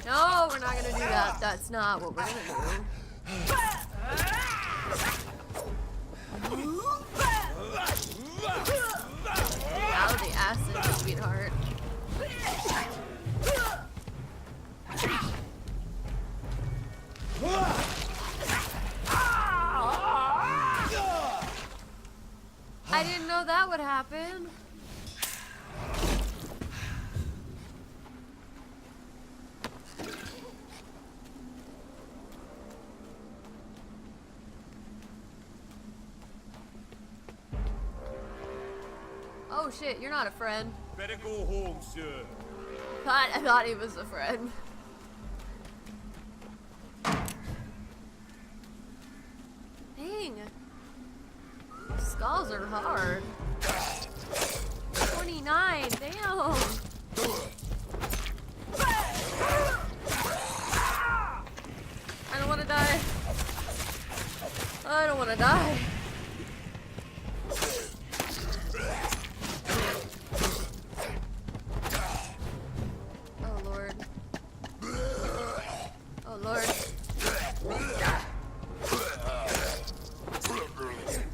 No, we're not gonna do that. That's not what we're gonna do. Out of the acid, sweetheart. know that would happen. Oh shit, you're not a friend. Better go home, sir. I thought he was a friend. Dang. Skulls are hard. 29, damn. I don't want to die. I don't want to die. Oh Lord. Oh Lord.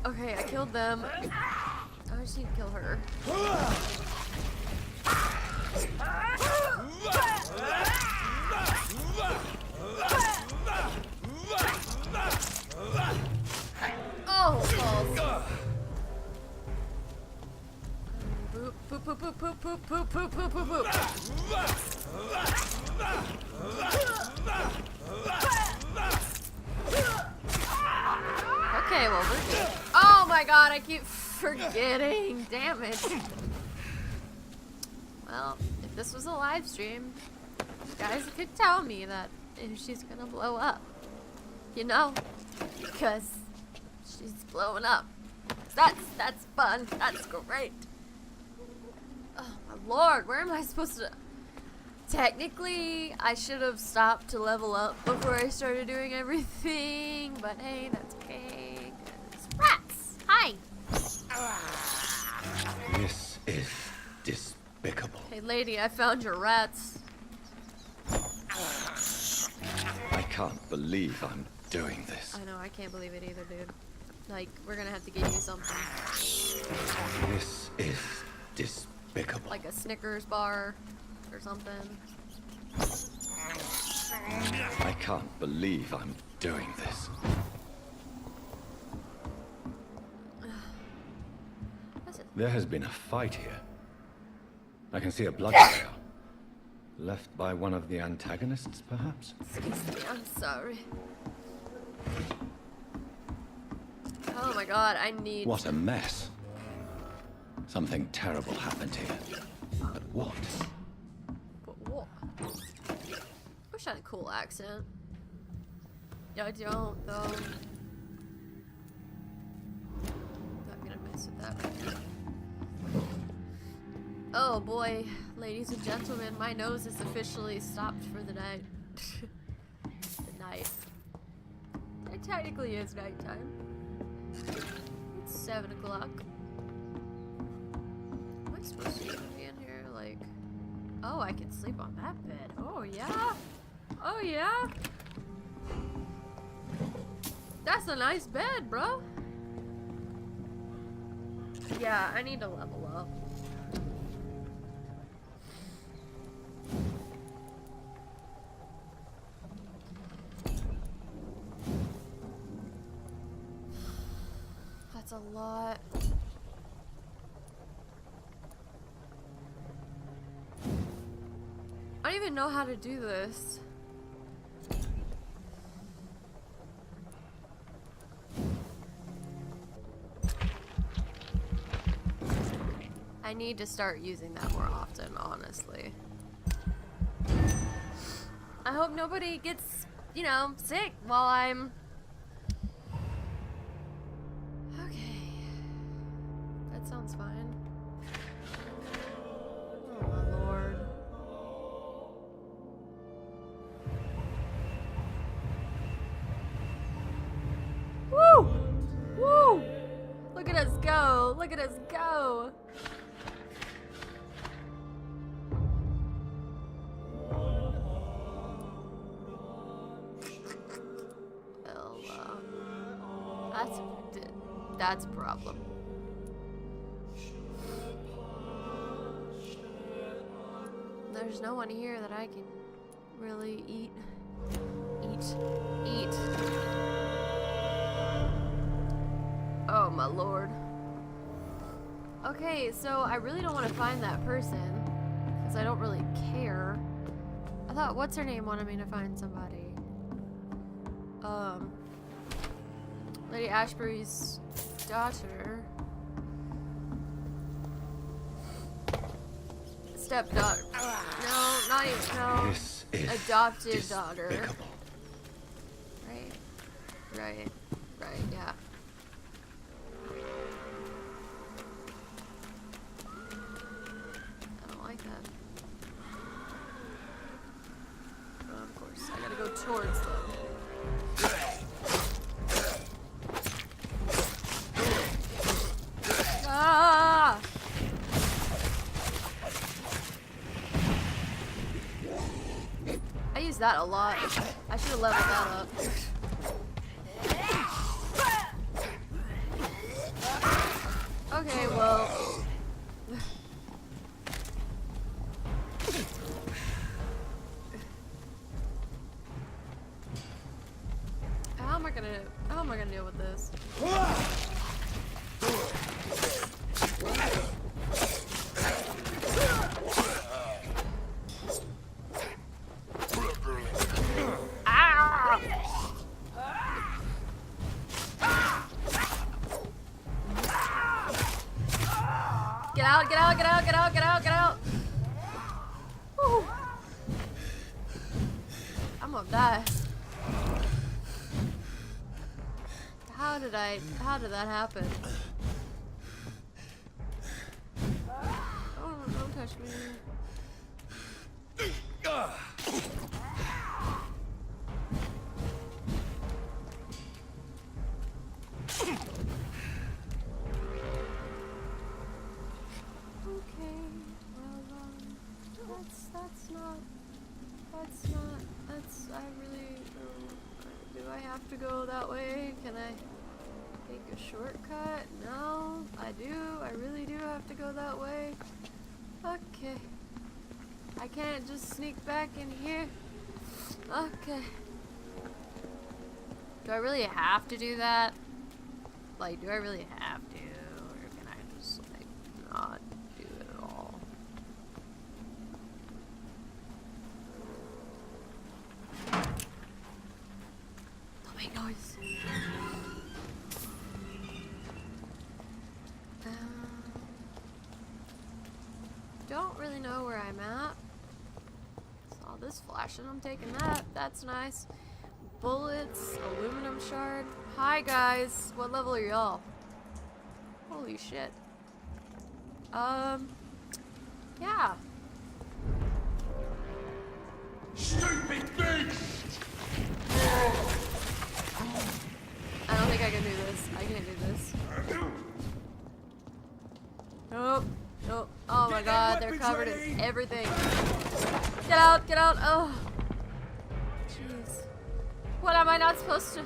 Okay, I killed them. I just need to kill her. Oh, balls. Boop, boop, boop, boop, boop, boop, boop, boop, boop, boop, boop. Okay, well, we're good. Oh my god, I keep forgetting. Damn it. Well, if this was a live stream, you guys could tell me that if she's gonna blow up. You know? Because she's blowing up. That's fun. That's great. Oh my lord, where am I supposed to... Technically, I should have stopped to level up before I started doing everything, but hey, that's okay. 'Cause rats! Hi! This is despicable. Hey lady, I found your rats. I can't believe I'm doing this. I know, I can't believe it either, dude. Like, we're gonna have to get you something. This is despicable. Like a Snickers bar or something. I can't believe I'm doing this. There has been a fight here. I can see a blood trail. Left by one of the antagonists, perhaps? Excuse me, I'm sorry. Oh my god, I need... What a mess. Something terrible happened here. But what? But what? Wish I had a cool accent. Yeah, I don't, though. I'm gonna mess with that right now. Oh boy, ladies and gentlemen, my nose is officially stopped for the night. The night. It technically is nighttime. It's 7 o'clock. Am I supposed to be in here? Like, oh, I can sleep on that bed. Oh yeah? Oh yeah? That's a nice bed, bro. Yeah, I need to level up. That's a lot. I don't even know how to do this. I need to start using that more often, honestly. I hope nobody gets, you know, sick while I'm... Okay. That sounds fine. Oh my lord. Woo! Woo! Look at us go! Look at us go! That's a problem. There's no one here that I can really eat. Oh my lord. Okay, so I really don't want to find that person because I don't really care. I thought what's her name wanted me to find somebody. Lady Ashbury's daughter. Stepdaughter. No, not even. No. This is Adopted daughter. despicable. Right, yeah. I don't like that. Well, of course, I gotta go towards them. Ah! I use that a lot. I should have leveled that up. Okay, well. How am I gonna deal with this? Ah! Get out, get out, get out, get out, get out, get out. Woo. I'm gonna die. How did that happen? Oh, don't touch me. Okay, well, I really, do I have to go that way? Can I take a shortcut? No, I really do have to go that way. Okay. I can't just sneak back in here. Okay. Do I really have to do that? Like, do I really have to? Or can I just, like, not do it at all? Don't make noise. Don't really know where I'm at. Saw this flashing, I'm taking that. That's nice. Bullets, aluminum shard. Hi guys, what level are y'all? Holy shit. Yeah. Stupid beast! I don't think I can do this. I can't do this. Nope. Nope. Oh my god, they're covered in everything. Get out, get out. Oh. Jeez. What am I not supposed to?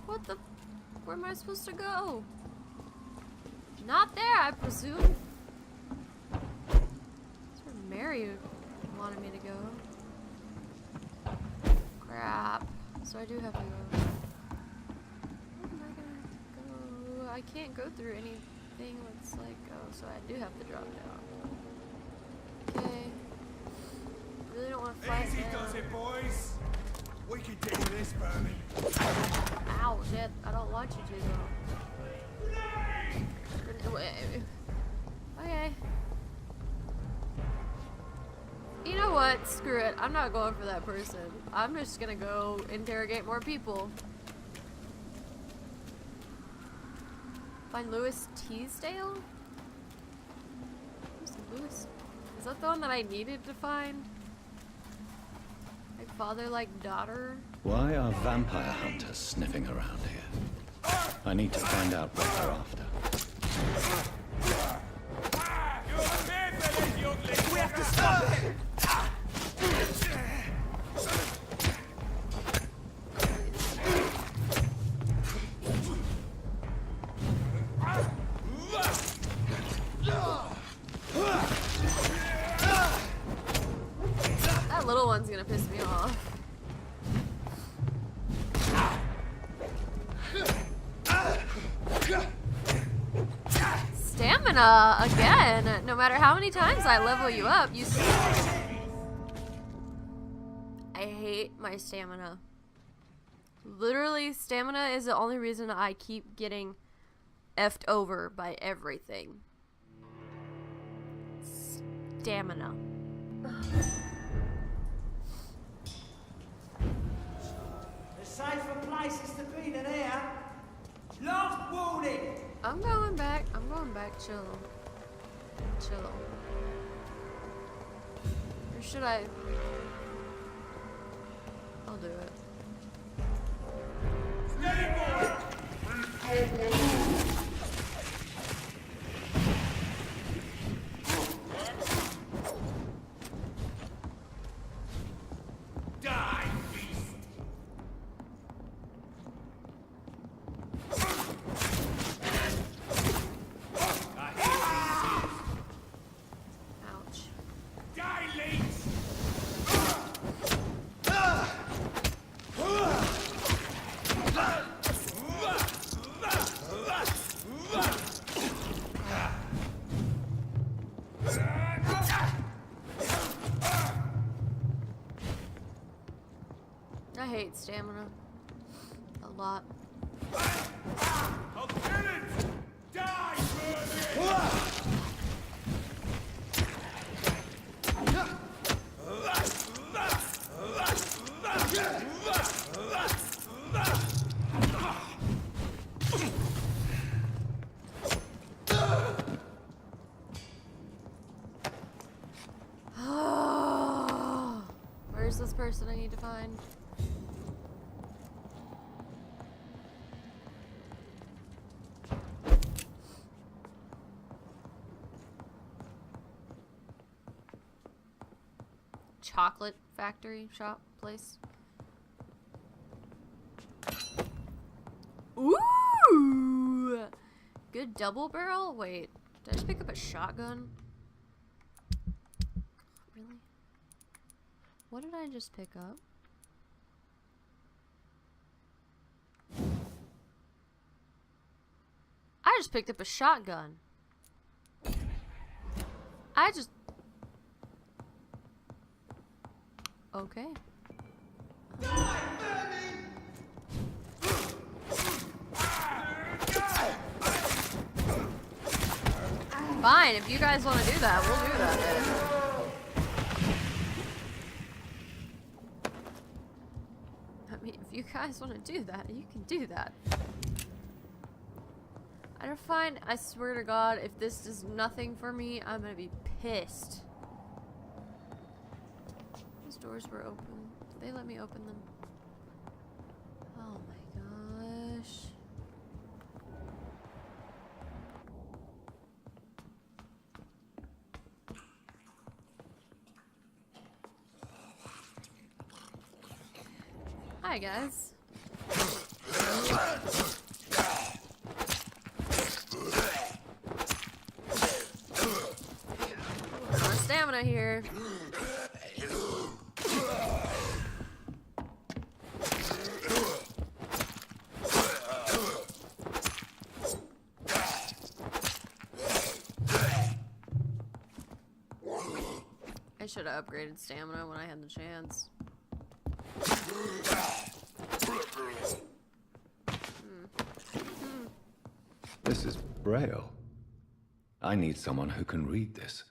What the? Where am I supposed to go? Not there, I presume. That's where Mary wanted me to go. Crap. So I do have to go. Where am I gonna go? I can't go through anything that's like, oh, so I do have to drop down. Okay. Really don't want to fight Easy now. does it, boys. We can deal with this, Bernie. Ow, shit. I don't want you to, though. Okay. You know what? Screw it. I'm not going for that person. I'm just gonna go interrogate more people. Find Louis Teasdale? Who's Louis? Is that the one that I needed to find? Like father, like daughter? Why are vampire hunters sniffing around here? I need to find out what they're after. We have to stop it! That little one's gonna piss me off. stamina again. No matter how many times I level you up, you still... I hate my stamina. Literally, stamina is the only reason I keep getting effed over by everything. Stamina. There's safer places to be than here. Last warning! I'm going back. I'm going back. Chill. Chill. Or should I? I'll do it. Die, beast! Ouch. Die, leech! I hate stamina. A lot. I'll kill it! Die, Bernie! Where's this person I need to find? Chocolate factory shop place. Ooh! Good double barrel? Wait, did I just pick up a shotgun? Really? What did I just pick up? I just picked up a shotgun. I just... Okay. Fine, if you guys want to do that, we'll do that then. I mean, if you guys want to do that, you can do that. I don't find, I swear to God, if this does nothing for me, I'm gonna be pissed. Those doors were open. Did they let me open them? Oh my gosh. Hi guys. More stamina here. I should have upgraded stamina when I had the chance. This is Braille. I need someone who can read this.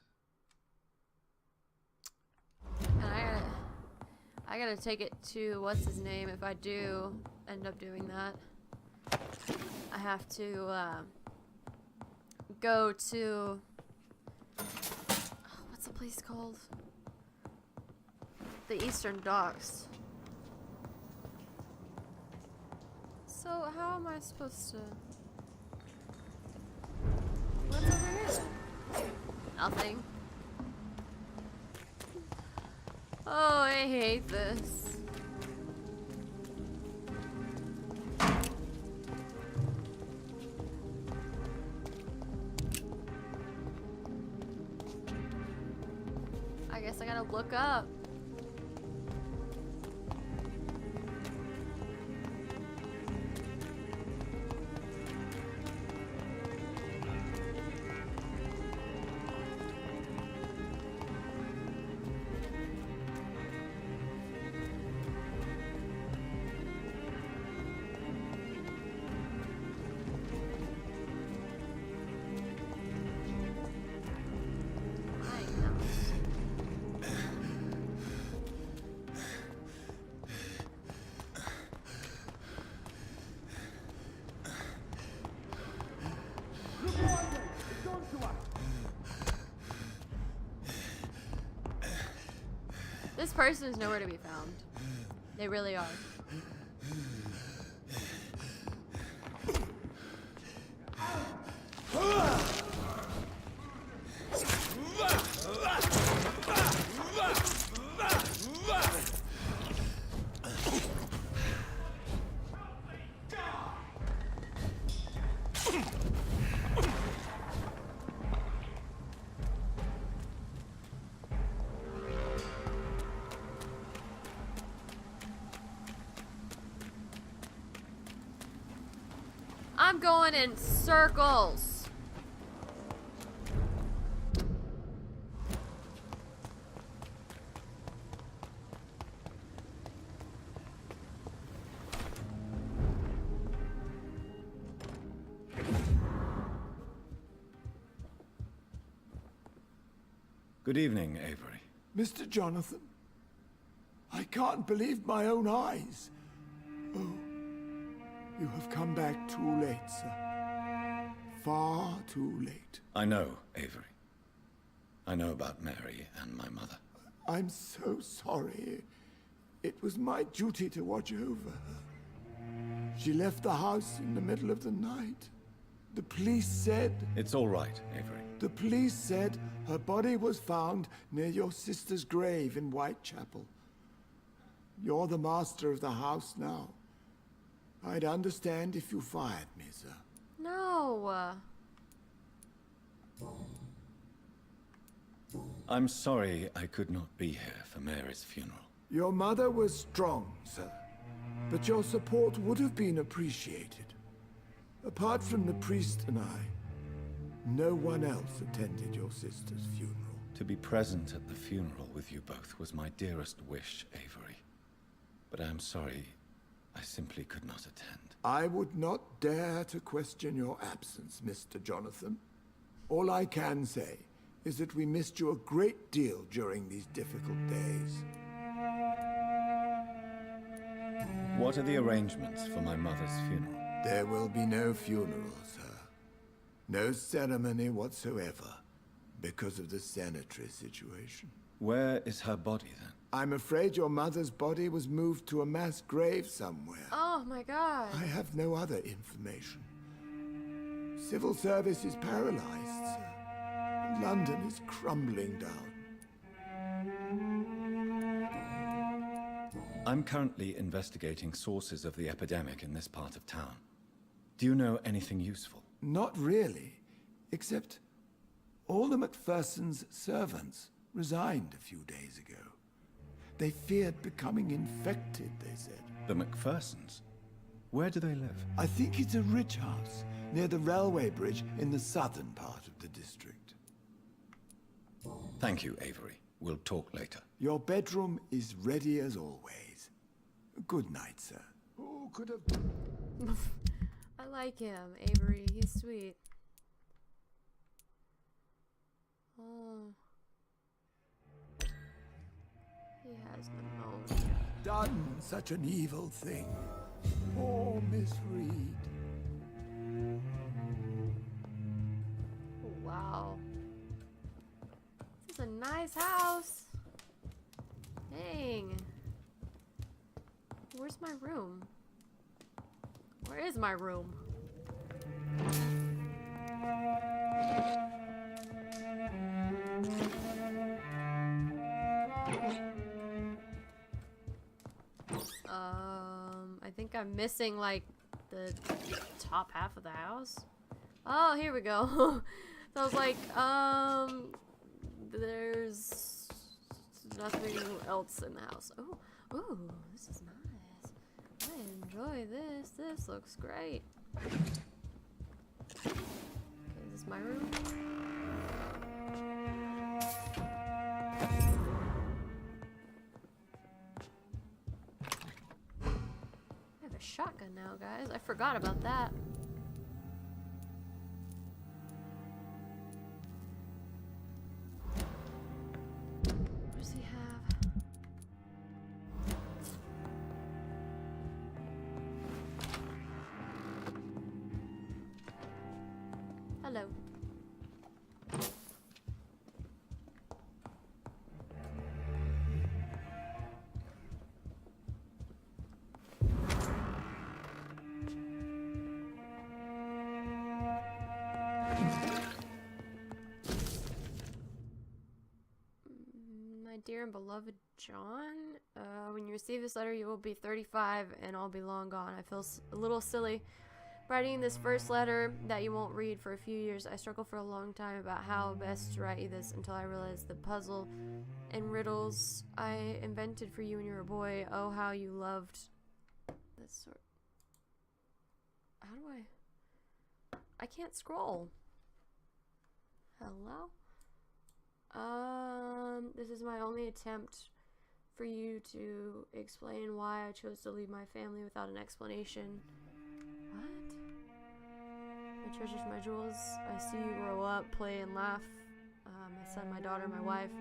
And I gotta take it to what's his name if I do end up doing that. I have to go to what's the place called? The Eastern Docks. So how am I supposed to? What's over here then? Nothing. Oh, I hate this. I guess I gotta look up. This person is nowhere to be found. They really are. I'm going in circles. Good evening, Avery. Mr. Jonathan, I can't believe my own eyes. Oh, you have come back too late, sir. Far too late. I know, Avery. I know about Mary and my mother. I'm so sorry. It was my duty to watch over her. She left the house in the middle of the night. The police said... It's all right, Avery. The police said her body was found near your sister's grave in Whitechapel. You're the master of the house now. I'd understand if you fired me, sir. No. I'm sorry I could not be here for Mary's funeral. Your mother was strong, sir. But your support would have been appreciated. Apart from the priest and I, no one else attended your sister's funeral. To be present at the funeral with you both was my dearest wish, Avery. But I am sorry, I simply could not attend. I would not dare to question your absence, Mr. Jonathan. All I can say is that we missed you a great deal during these difficult days. What are the arrangements for my mother's funeral? There will be no funeral, sir. No ceremony whatsoever, because of the sanitary situation. Where is her body, then? I'm afraid your mother's body was moved to a mass grave somewhere. Oh my god. I have no other information. Civil service is paralyzed, sir. London is crumbling down. I'm currently investigating sources of the epidemic in this part of town. Do you know anything useful? Not really, except all the Macpherson's servants resigned a few days ago. They feared becoming infected, they said. The Macphersons? Where do they live? I think it's a rich house near the railway bridge in the southern part of the district. Thank you, Avery. We'll talk later. Your bedroom is ready as always. Good night, sir. Who could have... I like him, Avery. He's sweet. Oh. He has the most. Done such an evil thing. Poor Miss Reed. Wow. This is a nice house. Dang. Where's my room? Where is my room? I think I'm missing like the top half of the house. Oh, here we go. So I was like, there's nothing else in the house. Oh, ooh, this is nice. I enjoy this. This looks great. Okay, is this my room? I have a shotgun now, guys. I forgot about that. What does he have? Hello. Dear and beloved John, when you receive this letter, you will be 35 and I'll be long gone. I feel a little silly writing this first letter that you won't read for a few years. I struggled for a long time about how best to write you this until I realized the puzzle and riddles I invented for you when you were a boy. Oh, how you loved this sort. How do I can't scroll. Hello? This is my only attempt for you to explain why I chose to leave my family without an explanation. What? My treasures, my jewels. I see you grow up, play and laugh. My son, my daughter, my wife.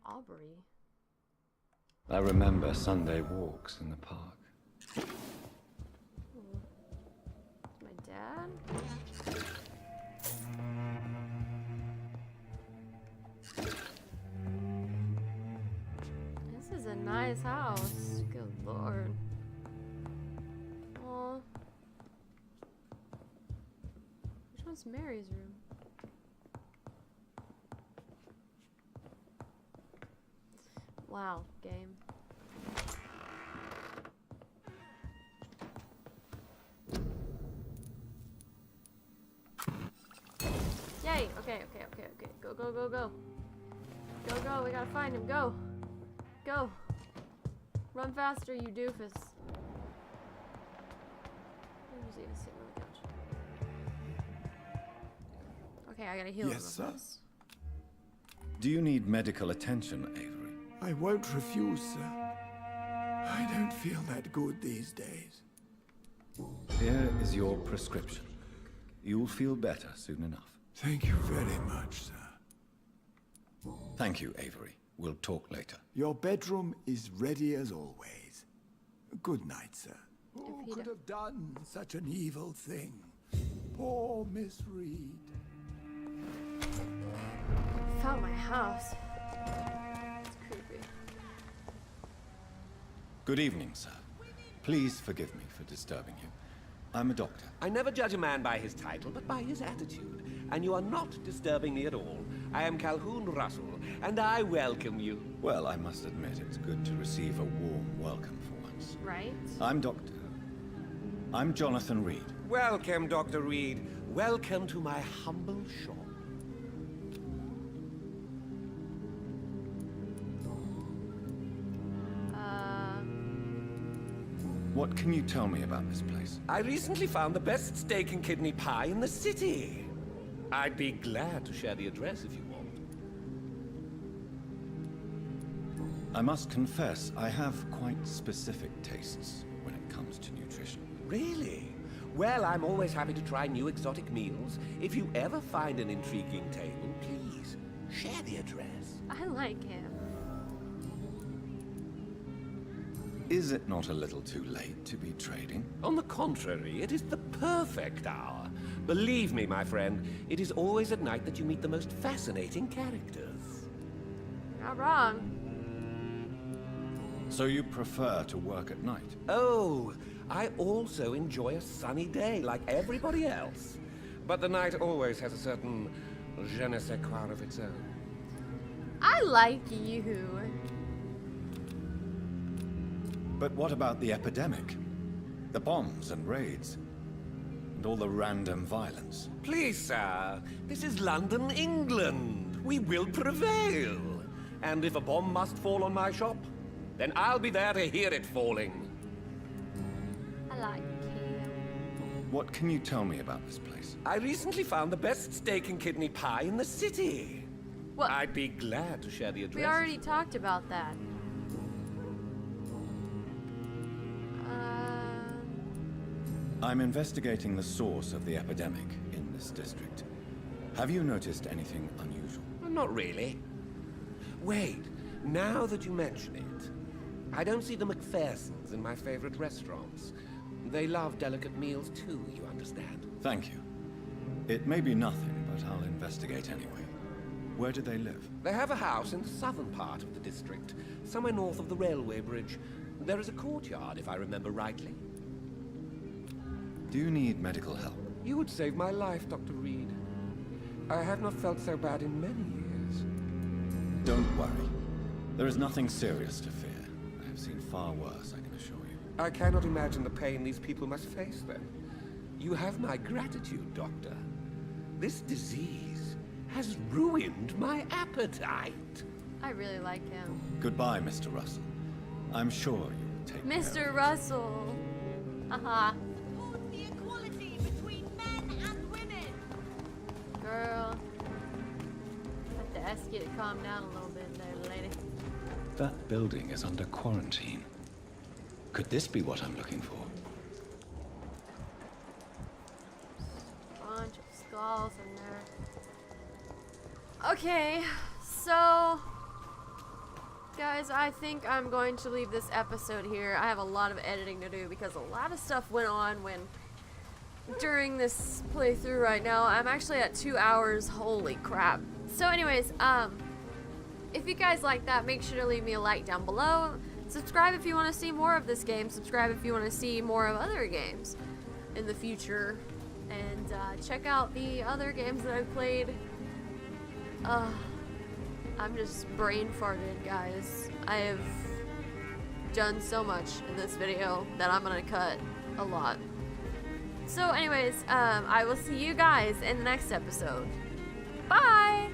Aubrey. I remember Sunday walks in the park. My dad? This is a nice house. Good lord. Aw. Which one's Mary's room? Wow, game. Yay! Okay. Go. Go, we gotta find him. Go. Go. Run faster, you doofus. Who's even sitting on the couch? Okay, I gotta heal him. Yes, sir. Do you need medical attention, Avery? I won't refuse, sir. I don't feel that good these days. Here is your prescription. You'll feel better soon enough. Thank you very much, sir. Thank you, Avery. We'll talk later. Your bedroom is ready as always. Good night, sir. Who could have done such an evil thing? Poor Miss Reed. Found my house. It's creepy. Good evening, sir. Please forgive me for disturbing you. I'm a doctor. I never judge a man by his title, but by his attitude. And you are not disturbing me at all. I am Calhoun Russell, and I welcome you. Well, I must admit it's good to receive a warm welcome for once. Right? I'm Jonathan Reed. Welcome, Dr. Reed. Welcome to my humble shop. What can you tell me about this place? I recently found the best steak and kidney pie in the city. I'd be glad to share the address if you want. I must confess, I have quite specific tastes when it comes to nutrition. Really? Well, I'm always happy to try new exotic meals. If you ever find an intriguing table, please share the address. I like him. Is it not a little too late to be trading? On the contrary, it is the perfect hour. Believe me, my friend, it is always at night that you meet the most fascinating characters. Not wrong. So you prefer to work at night? Oh, I also enjoy a sunny day like everybody else. But the night always has a certain je ne sais quoi of its own. I like you. But what about the epidemic? The bombs and raids? And all the random violence? Please, sir, this is London, England. We will prevail. And if a bomb must fall on my shop, then I'll be there to hear it falling. I like him. What can you tell me about this place? I recently found the best steak and kidney pie in the city. What? I'd be glad to share the address. We already talked about that. I'm investigating the source of the epidemic in this district. Have you noticed anything unusual? Well, not really. Wait, now that you mention it, I don't see the McPhersons in my favorite restaurants. They love delicate meals too, you understand? Thank you. It may be nothing, but I'll investigate anyway. Where do they live? They have a house in the southern part of the district, somewhere north of the railway bridge. There is a courtyard, if I remember rightly. Do you need medical help? You would save my life, Dr. Reed. I have not felt so bad in many years. Don't worry. There is nothing serious to fear. I have seen far worse, I can assure you. I cannot imagine the pain these people must face then. You have my gratitude, Doctor. This disease has ruined my appetite. I really like him. Goodbye, Mr. Russell. I'm sure you will take care of Mr. Russell. Haha. The equality between men and women. Girl. Have to ask you to calm down a little bit there, lady. That building is under quarantine. Could this be what I'm looking for? Bunch of skulls in there. Okay, so guys, I think I'm going to leave this episode here. I have a lot of editing to do because a lot of stuff went on during this playthrough right now. I'm actually at 2 hours. Holy crap. So anyways, if you guys like that, make sure to leave me a like down below. Subscribe if you want to see more of this game. Subscribe if you want to see more of other games in the future. And check out the other games that I've played. I'm just brain farted, guys. I have done so much in this video that I'm gonna cut a lot. So anyways, I will see you guys in the next episode. Bye!